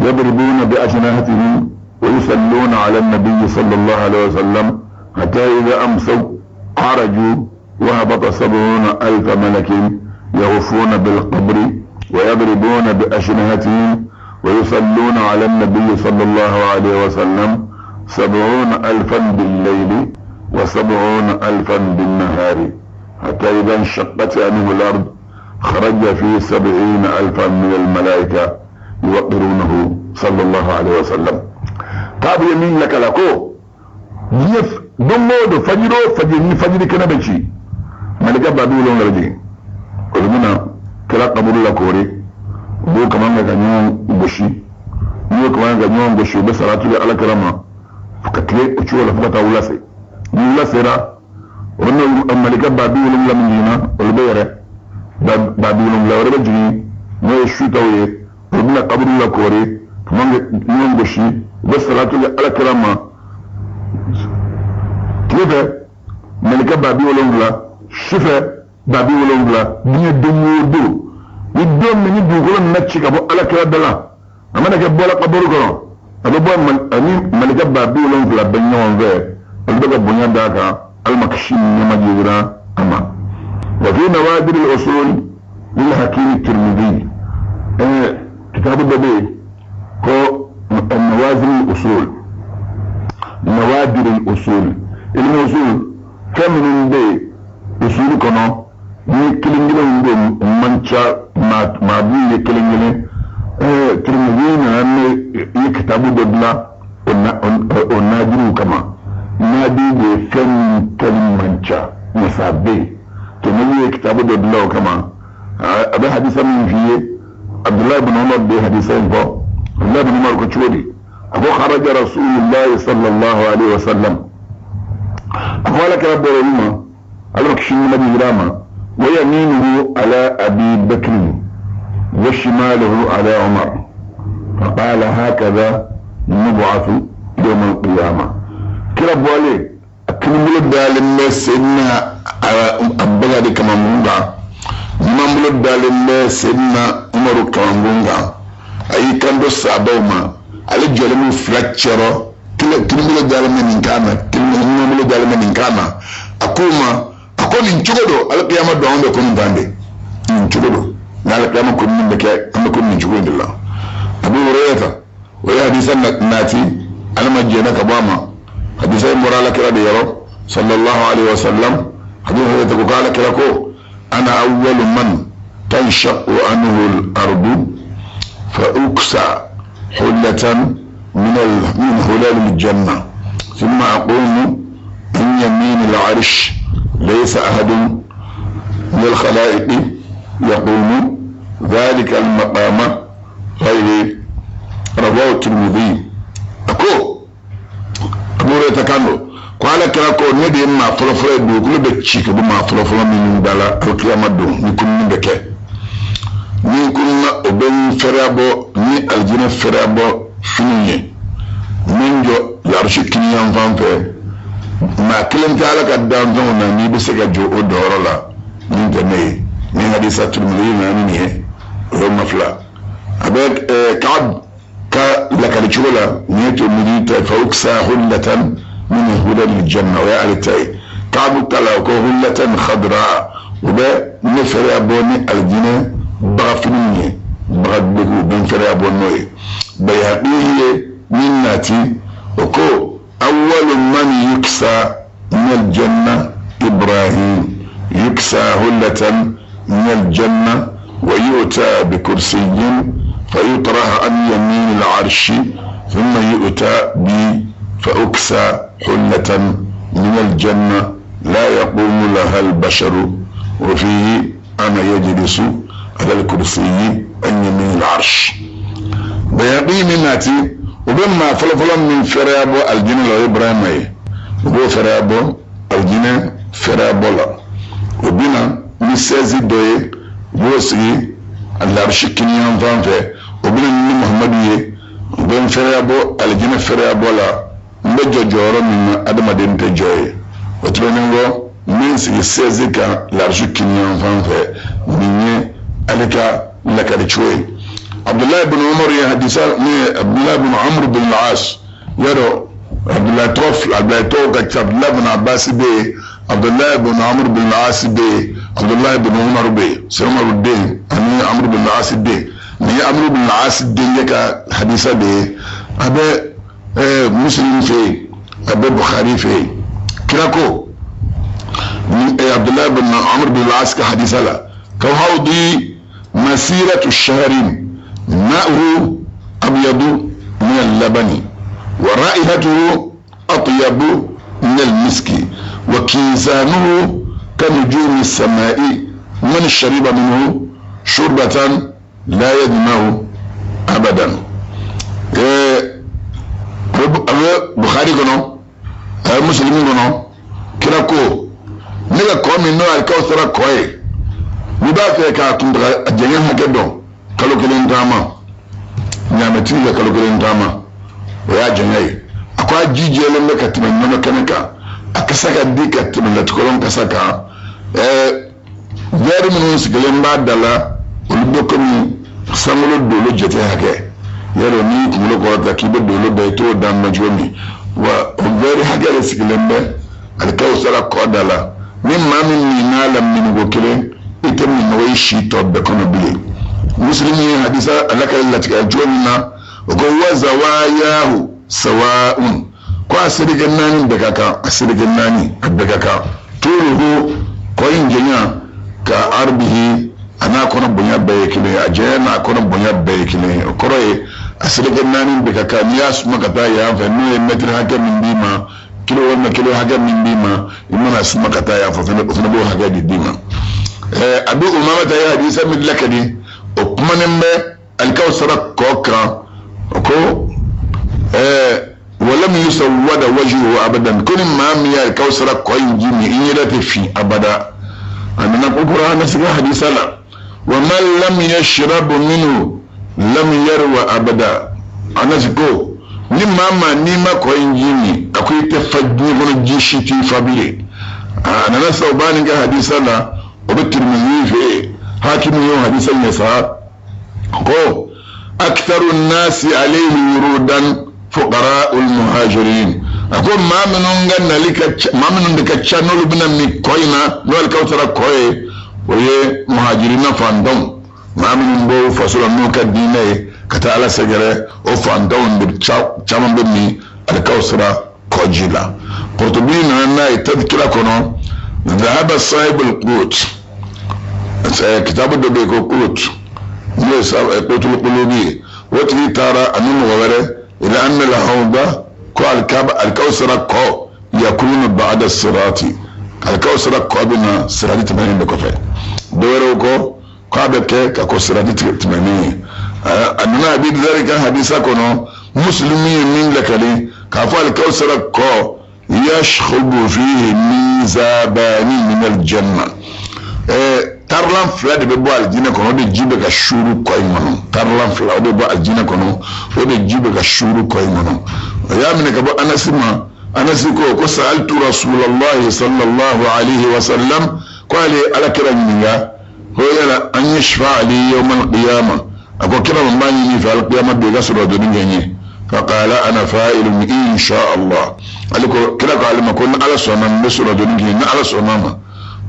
Speaker 1: يضربون بأجنحتهم ويصلون على النبي صلى الله عليه وسلم حتى إذا أمسوا خرجوا وهبط 70,000 ملك يوفون بالقبر ويضربون بأجنحتهم ويصلون على النبي صلى الله عليه وسلم 70,000 بالليل و70,000 بالنهار حتى إذا انشقت عنه الأرض خرج فيه 70,000 من الملائكة يوقرونه صلى الله عليه وسلم. كاب يمين لك لكو يف دمو فجر كنا بشي ملكة بابيلون لرجي قلنا كلا قبول لكوري بو كمان غنيون بشي بو كمان غنيون بشي بس راتولي على كلامه فكتلي وشولا فكتا ولا سيرا ونو الملكة بابيلون لمنينا والبيرة بابيلون لورجي ما يشوتوي قلنا قبول لكوري كمان غنيون بشي بس راتولي على كلامه كيف ملكة بابيلون لا شفا بابيلون لا دنيا دمو يدوم من يدو كلهم نتشيك أبو على كلا دلا أما نكبوا لك أبو ركنا أبو ملكة بابيلون لا بنيون ذا البقى بنيان داكا المكشين نمجينا أما. وفي نوادر الأصول للحكيم الترمذي كتاب الدبي هو النوادر الأصول. نوادر الأصول الأصول كم من دي أصول كنا يكلمنا عندهم منشا ما بي يكلمنا ترمذين أن يكتبوا دبلا ونادروا كما نادي بفن كلم منشا مسابي تنوي يكتبوا دبلا كما أبي حديثا من فيه عبد الله بن عمر بي حديثين فو عبد الله بن عمر كتشودي أبو خرج رسول الله صلى الله عليه وسلم أقوالك رب العلماء المكشين النبي جراما ويمينه على أبي بكر وشماله على عمر فقال هكذا نبعث يوم القيامة كرب والي أكلم دال سيدنا أبغى دي كما مونغا نمام دال سيدنا عمر كما مونغا أي كان دو سابوما على جلمو فلاتشرو كلمة دالما نكانا كلمة دالما نكانا أكون نشوفه على قيامة دوام بكون باندي نشوفه على قيامة كون من بكاء أما كون نشوفه الله أبو هريرة ويا حديثا ناتي أنا ما جينا كباما حديثا مرالك رضي الله صلى الله عليه وسلم حديث هريرة قال كلاكو أنا أول من تنشق عنه الأرض فأكسى حلة من هلال الجنة ثم أقوم من يمين العرش ليس أحد من الخلائق يقوم ذلك المقام غير رواه الترمذي. أكو أمور يتكلم قال كلاكو ندي ما فلفل دو كل بتشيك بما فلفل من دالا القيامة دو نكون من بكى نكون أبن فرابو ني الجنة فرابو فيني منجو يارشي كنيان فانفه ما كلم تعالى قدام زونا ني بسكا جو ودورلا ني تني ني حديث الترمذي ني يوم مفلا ابك كعب لك الجوله نيت المديت فوكسا هلة من هدى الجنة ويا التاي كعب تلاو هلة خضراء وبا نفر ابوني الجنة بغفني بغدغو بن فر ابونوي بيهقيه من ناتي وكو أول من يكسى من الجنة إبراهيم يكسى هلة من الجنة ويؤتى بكرسي فيطرح عن يمين العرش ثم يؤتى فأكسى حلة من الجنة لا يقوم لها البشر وفيه أنا يجلس على الكرسي عن يمين العرش. بيقي مناتي وبما فلفل من فرابو الجنة الإبراهيمي وبو فرابو الجنة فرابو لا وبنا مسازي دوي بوسي العرش كنيان فانفه وبنا محمدية وبن فرابو الجنة فرابو لا مبجو جورو من أدم دين تجوي وتبنغو منسي سيزيكا العرش كنيان فانفه مني ألكا لك لشوي. عبد الله بن عمر يا حديثا عبد الله بن عمرو بن العاص يرو عبد الله توف عبد الله توف عبد الله بن عباس بي عبد الله بن عمرو بن العاص بي عبد الله بن عمر بي سلمى الدين أنا عمرو بن العاص بي مي عمرو بن العاص الدين يك حديثا بي أبي مسلم في أبي بخاري في كلاكو عبد الله بن عمرو بن العاص كحديثا لا كهودي مسيرة الشهرين ماؤه أبيض من اللبن ورائحته أطيب من المسك وكيزانه كنجوم السماء من شرب منه شربة لا يدمه أبدا. بخاري كنو مسلمين كنو كراكو نيجا كومي نو الكوثرة كوي مدافع كاتندرا أجنها كدو kalo kelen tama nyamati ya kalo kelen tama ya jangai akwa jijele me katima nyama kanaka akasaka dika timla tukolon kasaka yari mun sigelen ba dala uludo komi samulo dolo jete hake yaro ni kumulo ko ta kibe dolo da to dan majomi wa very hage sigelen be alkawsara ko dala min mamin ni nalam min gokelen itemi no shi to be kono bile مسلمين حديثا لك التي أجولنا وقوة زواياه سواء كو أسرق الناني بكاكا أسرق الناني بكاكا طوله كوين جنيا كأربه أنا كنا بنيا بيكلي أجينا كنا بنيا بيكلي كروي أسرق الناني بكاكا نياس مكتايا فنو يمتر حاجة من ديما كيلو ولا كيلو حاجة من ديما إنما اسمه كتايا فنبو حاجة ديما أبو أمامة يا حديثا من لك دي وكمانمبه الكوثر كوكا كو ولم يسود وجهه ابدا كل ما ميا الكوثر كوين جيمي يرت في ابدا انا نقرا نسق حديث لا ومن لم يشرب منه لم يروى ابدا انا زكو نما نيما كوين جيمي اكو تفجني من جيشتي فابيلي انا نسوبان حديث لا وبالترمذي في حاكم يوم حديث النساء قو أكثر الناس عليه ورودا فقراء المهاجرين أقول ما منون لك ما منون لك تشانول بنا ميكوينا لو الكوثر كوي وهي مهاجرين فاندون ما منون بو فصل نوكا ديني كتالا سجرة وفاندون بتشامن بني الكوثر كوجيلا قرطبين أنا تذكر كنو ذهب صاحب القوت كتاب الدبيكو قوت ليس قوت القلوبي وتري ترى أنه وغيره إلى أن الهوضة الكوثر كو يكون بعد الصراط الكوثر كو بنا صراط 80 بكفي دوره كو كابك كو صراط 80 أننا أبيد ذلك حديثا كنو مسلمين من لكلي كفو الكوثر كو يشخب فيه ميزابان من الجنة tarlan fla de bebo aljina kono de jibe ka shuru koy mono tarlan fla de bebo aljina kono o de jibe ka shuru koy mono ya min ka bo anasiko ko sa'altu rasulullah sallallahu alaihi wasallam qali ala kiraniya ho yala an yashfa li yawm alqiyamah ako kira mbani ni fa alqiyamah be gasro do ngenye فقال انا فاعل ان شاء الله aliko kira ko alima ko ala sonan mesro do ngenye ala sonama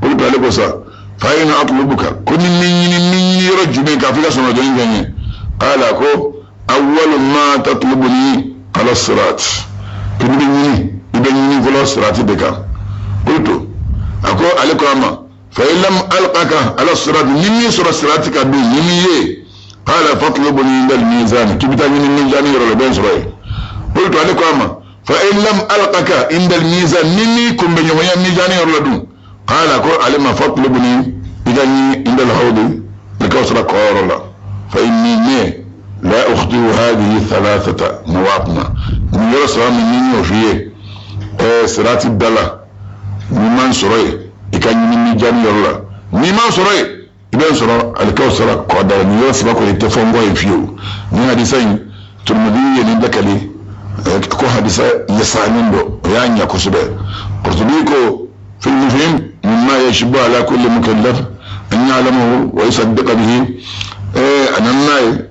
Speaker 1: قلت aliko sa فأين أطلبك كن مني رجل كافيك سنة جنجاني قال أكو أول ما تطلبني على الصراط كن مني يبنيني فلا الصراط بك قلت أكو عليك أما فإن لم ألقك على الصراط مني سر صراطك بي مني قال فاطلبني عند الميزان كبتا من الميزان يرى بين سراي قلت عليك أما فإن لم ألقك عند الميزان مني كن بنيويا ميزاني يردون قال أقول علم فاطلبني إذا عند الحوض الكوثر قال الله فإني لا أخطئ هذه الثلاثة مواطنة من يرسل مني وفيه سرات الدلة ممن سري إكان من ميزاني الله ممن سري إذا سرى الكوثر قال من يرسل بكو يتفهم ويفيو من حديثين ترمذي يندك لي ko hadisa yasanin do yanya kusube qurtubiko في المفهم مما يشبه على كل مكلف أن يعلمه ويصدق به أنا الناي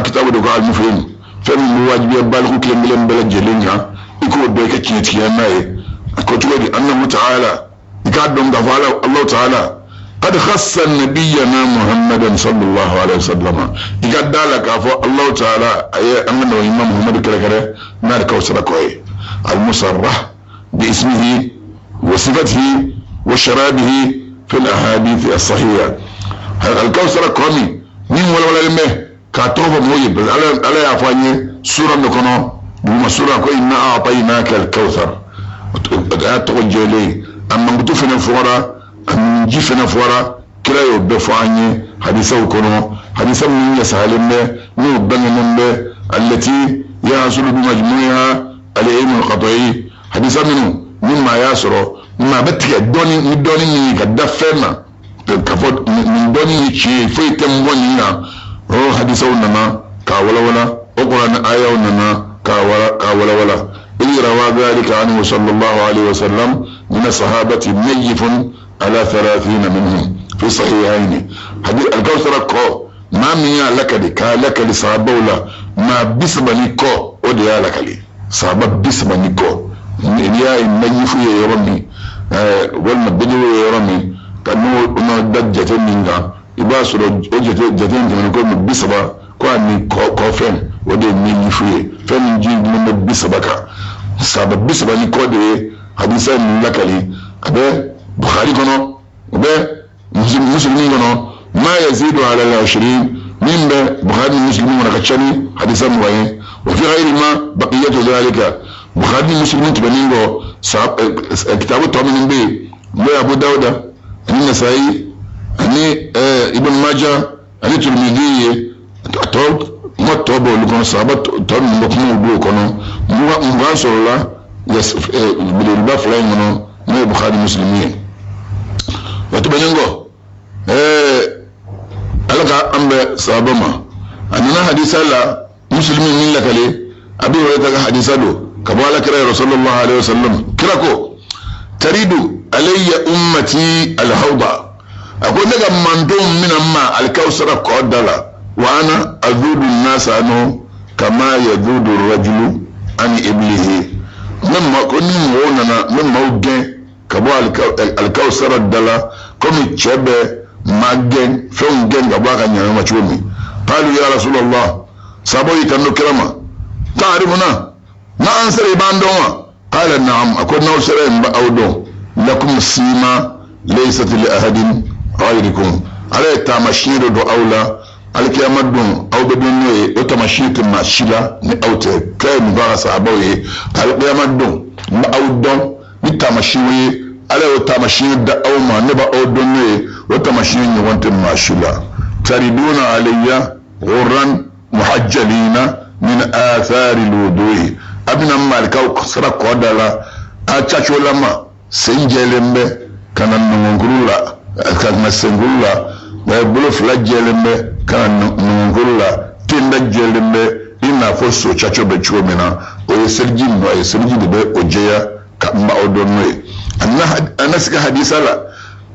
Speaker 1: كتاب دقاء المفهم فمن الواجب يبالغ كلام بلن بلد جلينها يكون بيك كيتيا الناي كتب أنه تعالى يقدم دفع الله تعالى قد خص نبينا محمدا صلى الله عليه وسلم يقدر لك الله تعالى أي أنه إمام محمد كلا مالك وسركوي المصرح باسمه وصفته وشرابه في الأحاديث الصحيحة الكوثر كومي مين ولا المه كاتوبة مويب على يعفاني سورة نكونو بما سورة كو إنا أعطيناك الكوثر توجه لي أما نتوفنا فورا أما نجيفنا فورا كلا يبفعني حديثه كونو حديثه من يسهلن نوبن التي يحصل بمجموعها العلم القطعي حديثه منه مما يسرو ما بتك دوني كدفنا كفوت من دوني شيء فيتم ونينا هو حديثه ونما كاولا ولا أقرأ آية ونما كاولا ولا إذ روى ذلك عنه صلى الله عليه وسلم من الصحابة نيف على 30 منهم في صحيحين حديث الكوثر كو ما ميا لك دي كالك لصحابة ولا ما بسبني كو وديا لك لي صحابة بسبني كو نيا نيف يرمي ولا بدو يرمي كانوا دجة منها يباسر جتين من كل بسبا كواني كوفن ودي نيف فن جي من بسبكا صحابة بسبني كو دي حديثا لك لي أبي بخاري كنو أبي مسلمين كنو ما يزيد على 20 من بخاري المسلمين ونكتشني حديثا مبين وفي غير ما بقية ذلك بخاري المسلمين تبنينغو كتاب التومين بي لا أبو داود أني النسائي أني ابن ماجه أني ترمذي أتوب ما توبوا لكم صحابة تومين بكمو بلو كنو مغانسوا الله بالربا فلاين منو ما بخاري المسلمين وتبنينغو ألقى أمب صحابما أننا حديث الله مسلمين من لك لي أبي هريرة حديث له كما كرا رسول الله عليه وسلم كراكو تريد علي أمتي الحوضة أقول لك من دون من أما الكوثر قدلا وأنا أذود الناس عنه كما يذود الرجل عن إبله مما كنا نقولنا مما وجه كبوا الكوثر الدلا كم تشبه ماجن فون جن كبوا كنيا ما تشوفني قالوا يا رسول الله سابوي كانوا كرما تعرفنا ما أنصر باندوما قال نعم أكون نوصر بأودو لكم السيما ليست لأحد غيركم على التمشير دو أولى على كيامدون أو بدون وتمشير تمشيلا نأوت كي مبارس أبوي على كيامدون بأودو نتمشير على التمشير دا أوما نبا أودون وتمشير نوانت مشيلا تريدون علي غرا محجلين من آثار الوضوء abina malika sara kodala achacho lama senjelembe kana nungurula kana sengurula ba bulo flajelembe kana nungurula tinda jelembe ina foso chacho be chomena o serji no ay serji be ojeya kamba odonwe anasika hadisala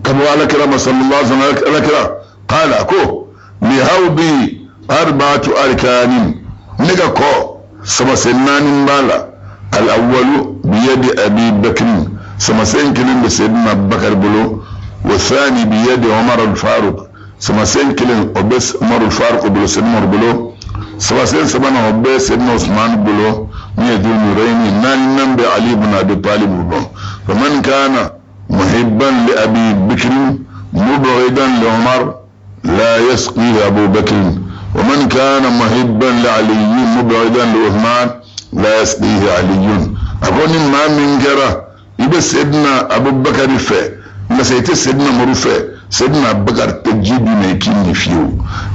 Speaker 1: kama wala kira sallallahu alaihi wasallam qala ko li hawbi arba'atu arkanin niga ko سمسنان بالا الأول بيد أبي بكر سمسن كلم بسيدنا أبو بكر بلو والثاني بيد عمر الفاروق سمسن كلم أبس عمر الفاروق بلو سيدنا عمر بلو سمسن سبنا أبس سيدنا عثمان بلو ميدو نورين نان نمبي علي بن أبي طالب بلو فمن كان محبا لأبي بكر مبغضا لعمر لا يسقي أبو بكر ومن كان محبا لعلي مبعدا لعثمان لا يسقيه علي أقول ما من جرى يبقى سيدنا أبو بكر فيه ما سيت سيدنا عمر فيه سيدنا أبو بكر تجيب ميكين فيو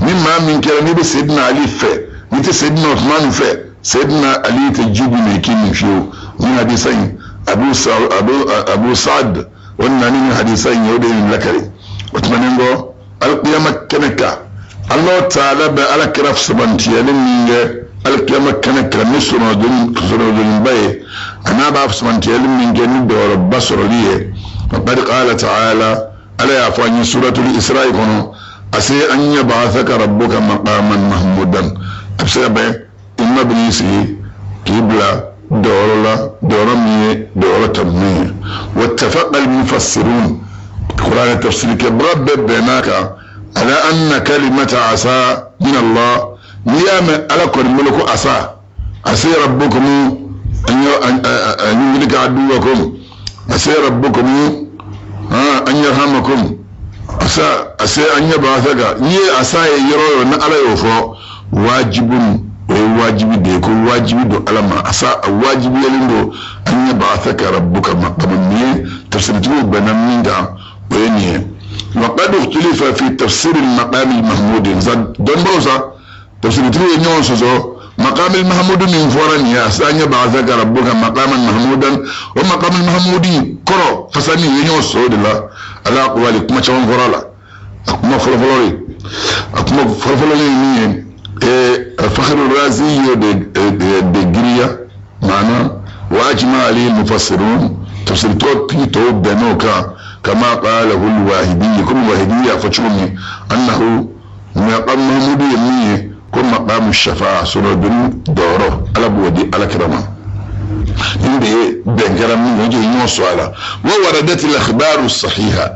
Speaker 1: مما من جرى يبقى سيدنا علي فيه نيت سيدنا عثمان فيه سيدنا علي تجيب ميكين فيو من حديثين أبو سعد والناني من حديثين يودين لكري وتمنينغو القيامة كنكا الله تعالى بألا كرف سبانتيا لمنغ القيامة كنكا نسرنا دون باي أنا بعرف سبانتيا لمنغ ندور بصر ليه فقد قال تعالى ألا يفعل سورة الإسراء كنو أسي أن يبعثك ربك مقاما محمودا أبسي أبي إما بنيسي كيبلا دورمي دورتمي واتفق المفسرون قرآن التفسير كبرب بيناك على أن كلمة عسى من الله نيام على كل ملك عسى ربكم أن يهلك عدوكم عسى ربكم أن يرحمكم عسى أن يبعثك عسى يرون على يوفو واجب ديكو واجب دو ألما عسى واجب يلندو أن يبعثك ربك مقاما تفسير بنامين وينيه وقد اختلف في تفسير المقام المحمود دون بروسا تفسير تري نيون سوزو مقام المحمود من فوران يا سانيا بعثك ربك مقاما محمودا ومقام المحمود كرو فساني نيون سود لا على اقوال كما تشون فرالا كما فلفلوري كما فلفلوري ني فخر الرازي دي جريا معنا واجمع عليه المفسرون تفسير تو بنوكا كما قاله الواهدي كل واهدي فتشوني أنه مقام محمود يمنيه كل مقام الشفاعة سنة دوره على بودي على كرامة عندي بنكرم من وجه يوصل ووردت الأخبار الصحيحة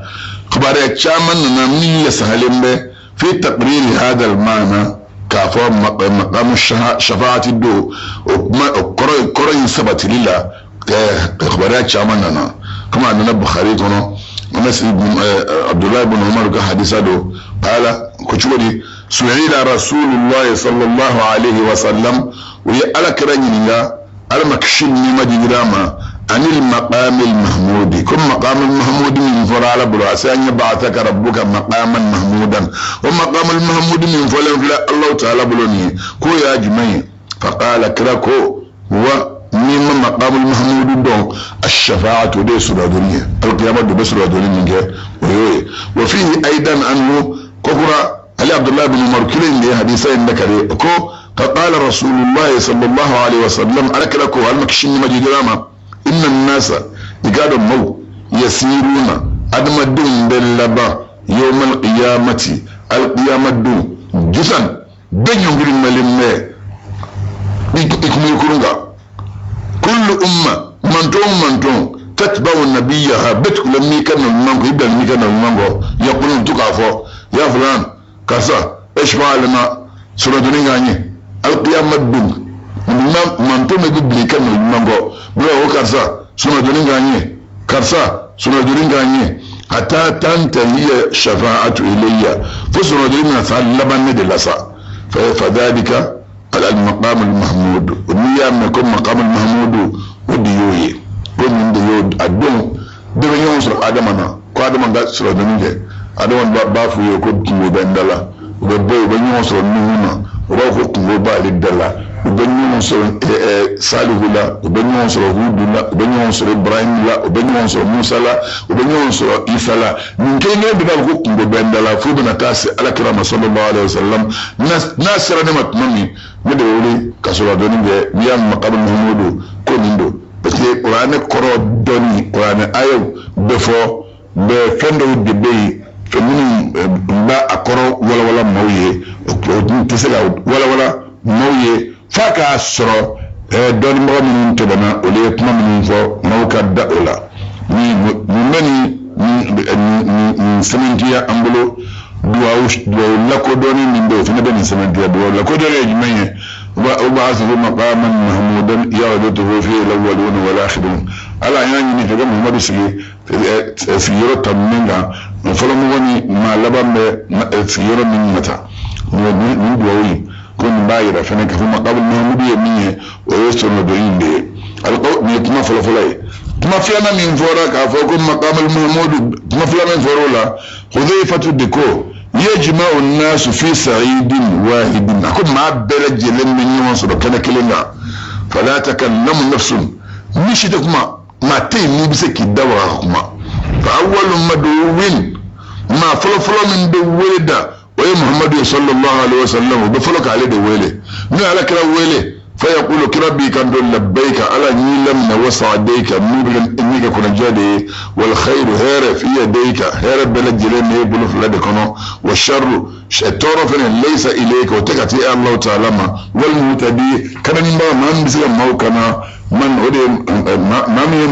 Speaker 1: خبر الشامن نمني سهلين به في تقرير هذا المعنى كافر مقام الشفاعة الدو وقرأ سبت لله خبر الشامن كما أن البخاري كنا أنس عبد الله بن عمر كحديثه قال كشوري سئل رسول الله صلى الله عليه وسلم ويألا كرنينا المكشين مجراما عن المقام المحمود كم مقام المحمود من فرع براسه أن يبعثك ربك مقاما محمودا ومقام المحمود من فلا الله تعالى بلوني كو يا جماعه فقال كراكو هو مما مقام المحمود دون الشفاعة دي سورة دنيا القيامة دي بسورة دنيا وفيه أيضا أنه كفر علي عبد الله بن عمر كلين دي حديثين ذكري فقال رسول الله صلى الله عليه وسلم ألك لكو المكشين مجي دراما إن الناس يقالوا مو يسيرون أدم الدون باللبا يوم القيامة دون جسن بين يوم الملمة يكونوا كل أمة منتون تتبع نبيها بتكل ميكان المانغو يبدأ ميكان المانغو يقولون تقافو يا فلان كاسا اشبع لما سورة دنيا القيامة دون منتون يبدأ ميكان المانغو بلا هو كاسا سورة دنيا كاسا سورة دنيا حتى تنتهي شفاعة إلي فسورة دنيا ثالبا ندلسا فذلك على المقام المحمود ونيام يكون مقام المحمود وديوي ومن ديود الدون دون يوصل آدمنا كادم سر دنيا آدم بافو يكون مبندلا وبدو بنيوصل نونا وباخو بالدلا وبنيوصل صالح لا وبنيوصل هود لا وبنيوصل إبراهيم لا وبنيوصل موسى لا وبنيوصل عيسى لا من كين يبدأ مبندلا فوبنا تاس على كرام صلى الله عليه وسلم ناس رنمت مامي مدوري كسر دنيا بيان مقام المحمود كونيندو بس القرآن كرو دوني القرآن أيو بفو بفندو دبي فمن با أكرو ولا مويه تسلا ولا مويه فاكا سرو دوني مغمن تبنا وليه كما من فو موكا دأولا من سمنتيا أمبلو دواو لكو دوني من دو فينا بني سمنتيا دواو لكو دوني جمعيه وبعثه مقاما محمودا يعرضه فيه الأولون والآخرون على يعني نتجمع محمد في يرى منها فلما غني ما لبن في يرى من متى من دواوي كون بايرة فنك في مقام المحمود يمية ويسر ندعين لي القول نيتما فلفلاي تما فينا من فورك أفوكم مقام المحمود تما فينا من فورولا حذيفة الدكو يجمع الناس في سعيد واحد أكون مع بلد جلن من يوصل كان كلنا فلا تكلم نفس مشيتكما ما تيمي بسكي دوركما فأول مدعوين ما فلفلا من دولدا ويا محمد صلى الله عليه وسلم بفلك عليه دوله من على كلا ويله فيقول كربي كان دول لبيك على نيلم وسعديك مبلغ انك كن جادي والخير هير في يديك هير بلد جلين يبلغ لدكنا والشر طرف ليس اليك وتكتي الله تعالى والمهتدي كان ما مثل موكنا من ودي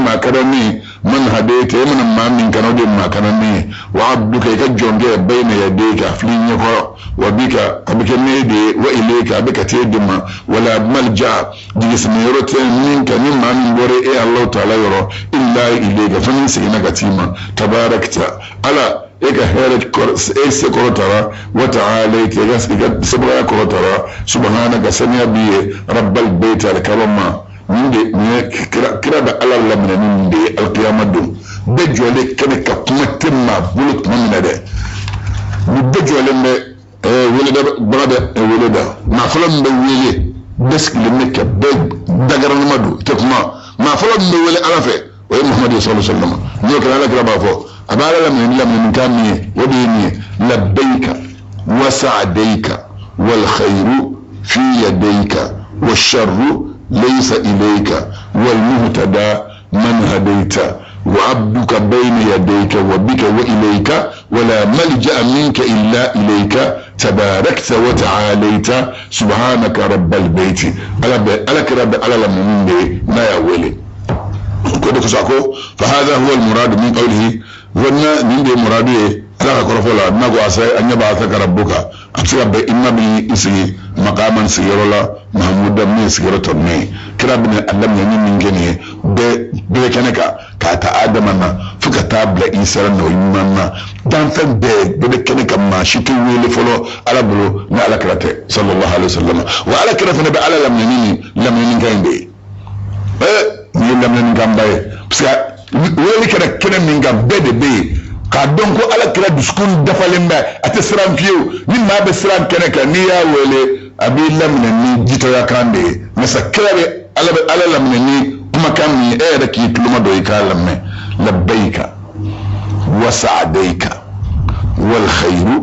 Speaker 1: ما كرني من هديت من ما من كان ودي ما كرني وعبدك يكجون بين يديك فلين يقرا وبك ابك نيدي واليك ابك تيدما ولا ملجا دي سميرت منك مما من وري الله تعالى يرى الا اليك فمن سينك تيما تباركت على إيك هيرت إيس كرترا وتعاليت يجس إيك سبعة كرترا سبحانك سميا بي رب البيت الكريم من دي كرا بألا لمن من دي القيامة دون بجولي كنك كمتما بلوك من ده بجولي ولد برادة ولد ما فلان بولي بس لمك دغرن مدو تكما ما فلان بولي عرفه ويا محمد صلى الله عليه وسلم نيوك على كرا بافو أبالا لمن كامي وديني لبيك وسعديك والخير في يديك والشر ليس إليك والمهتدى من هديت وعبدك بين يديك وبك وإليك ولا ملجأ منك إلا إليك تباركت وتعاليت سبحانك رب البيت ألك رب على لمن ما يولي فهذا هو المراد من قوله وانا من دي مرادي لا كرفولا نغو اساي ان يبعثك ربك امسك ان بي اسي مقاما سيرولا محمود من سيرتني كرابنا علم من جنيه be keneka ka ta adama na fuka tabla isa na oyimana dan fa be keneka ma shiki wele folo alabulu na alakrate sallallahu alaihi wasallam wa alakrate na be ala lamnini ngande ni lamnini ngambaye parce wele kena min gambe de be ka don ko alakra duskun dafalen ba atasran fiyo min ma be sran keneka ni ya wele abi lamnini jito ya kande masakare ala lamnini kuma kan mi da ki tuluma do ikalam labbaika wa sa'daika wal khairu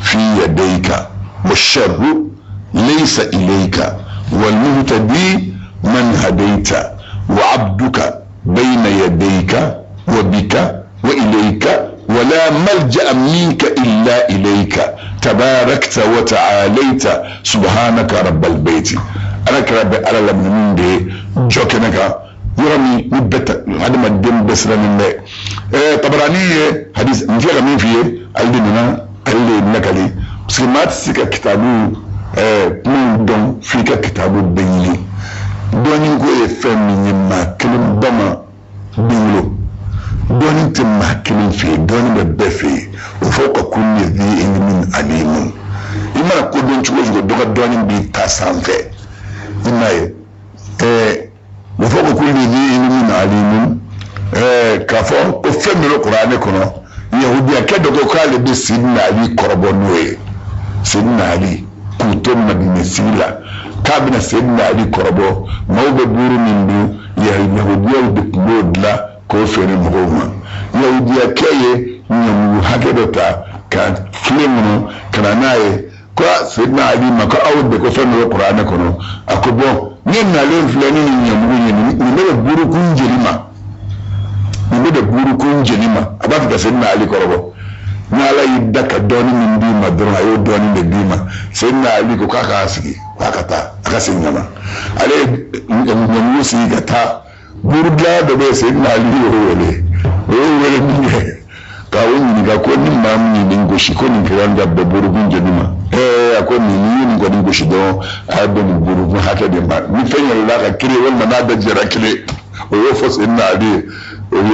Speaker 1: fi yadayka wash sharru laysa ilayka wal muhtadi man hadayta wa 'abduka bayna yadayka wa bika wa ilayka ولا ملجأ منك إلا إليك تباركت وتعاليت سبحانك رب البيت أنا كرب على لمن دي جوكنك يرمي مبتا هذا ما دم بسرا من ده طبراني حديث نجيغ مين فيه الديننا اللي نكالي سمات سيكا كتابو من دون فيكا كتابو بيني دون ينكو يفهم يما كلم بما بيلو دون تما كلم فيه دون ببفي وفوق كل ذي علم عليم إما نقول دون شوز دون بيتاسان فيه إما وفوق كل ذي علم عليم كفو وفهم القرآن كنا يهوديا كده قال بس سيدنا علي كربونوي سيدنا علي كنتم مدينة سيلا كابنا سيدنا علي كربو ما هو ببور من دو يهوديا بتمود لا كوفر المغوما يهوديا كيه نمو هكذا كان فيلمنا كان ناي كوا سيدنا علي ما كأود بكوفر القرآن كنا أكبو نيم نالين فلانين يمغوني نمو بورو كون جريما نبدا بورو كون جنيما ابافك سيدنا علي كربو نالا يدك دوني من ديما درا يو دوني من ديما سيدنا علي كو كاكا اسكي كاكاتا اكاسي نما علي نموسي غتا بورغلا دبي سيدنا علي وولي ني كاوني ني كو ني مامني دينغو شيكو ني كراندا بورو كون جنيما akoni ni ngo dingo shido ado ni buru haka de ma ni fenya la ka kire wal na da jira kire o yo fos inna ade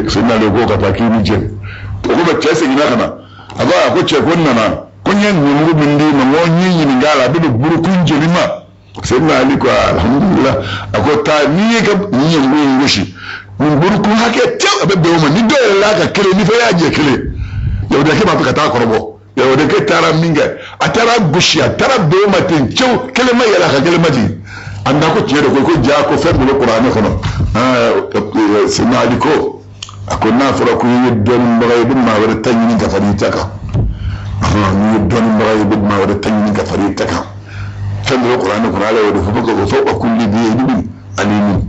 Speaker 1: sinna le go ka takini je to ko ba ce sai ina kana aba ko ce kunna na onye nyemuru bindi ma onye yin gala be burukun jelima sai na ali ko alhamdulillah akota ni ga ni yin goshi mun burukun hake taw be be ma ni do la ka kele ni fa ya je kele yau da ke ba ka ta korbo yau da ke tara minga atara goshi atara be ma tin taw kele ma yala ka kele mati anda ko tiye ko ja ko fe bu qur'an ko no sai na ali ko akonna fara ku yi don bagay bin ma wala tanyi ka faritaka ni don bagay bin ma wala tanyi ka faritaka kan da qur'ani qur'ala wa da ko fawqa kulli bi yadin alimin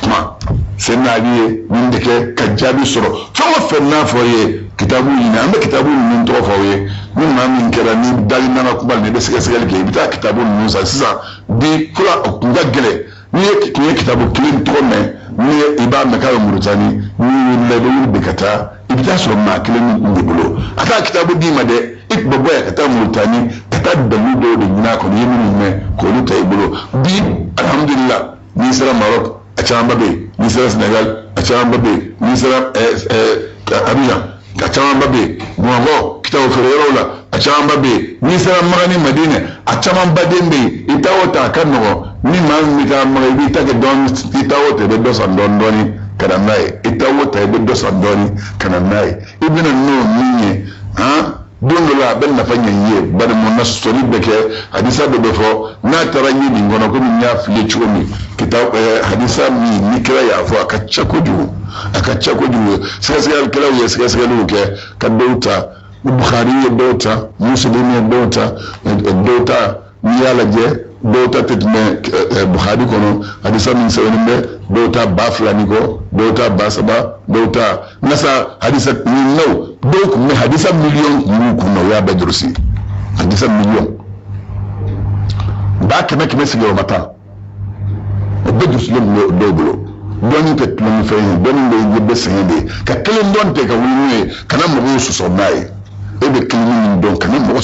Speaker 1: ma senna biye min de ke kajabi soro fa fanna foye kitabu ina amba kitabu min to foye min ma min kera ni dal na ko bal ne de sege sege ke bita kitabu min sa sisa bi kula ngagele ni kitabu kilin to me ni iba me ka murutani ni le do bi kata ibita so ma kilin ndi bulo ata kitabu di ma de ikbabo ya kata murutani kata dalu do de nyina ko ni min me ko lu tay bulo bi alhamdulillah ni sara Maroc a chamba be ni sara Senegal a chamba be ni sara Abidjan a chamba be Bongo kitabu Ferreira a chamba be ni sara Magani Madina a chamba dembe itawota kanno ni man mi ka ma bi ta ke don itawota be do san don doni kana nai itawota be do san doni kana nai ibn no minye ha dondo la ben na fanya ye bada mo na soli beke hadisa be fo na taranyi bi ngono ko min ya fili chuomi kitab hadisa mi nikra ya fo akacha koju sai kala ya sai luke kadauta bukhari ya dauta muslim ya dauta ni yala je dauta tetme bukhari kono hadisa min sawne dauta baflani ko dauta basaba dauta nasa hadisa ni no donc mais hadisa million yuku no ya badrusi hadisa million ba kama sigiro mata badrusi lo doblo doni pe tlo fe doni le yebe sende ka kelen don te ka wuni kana mo su so nai e be kelen don kana mo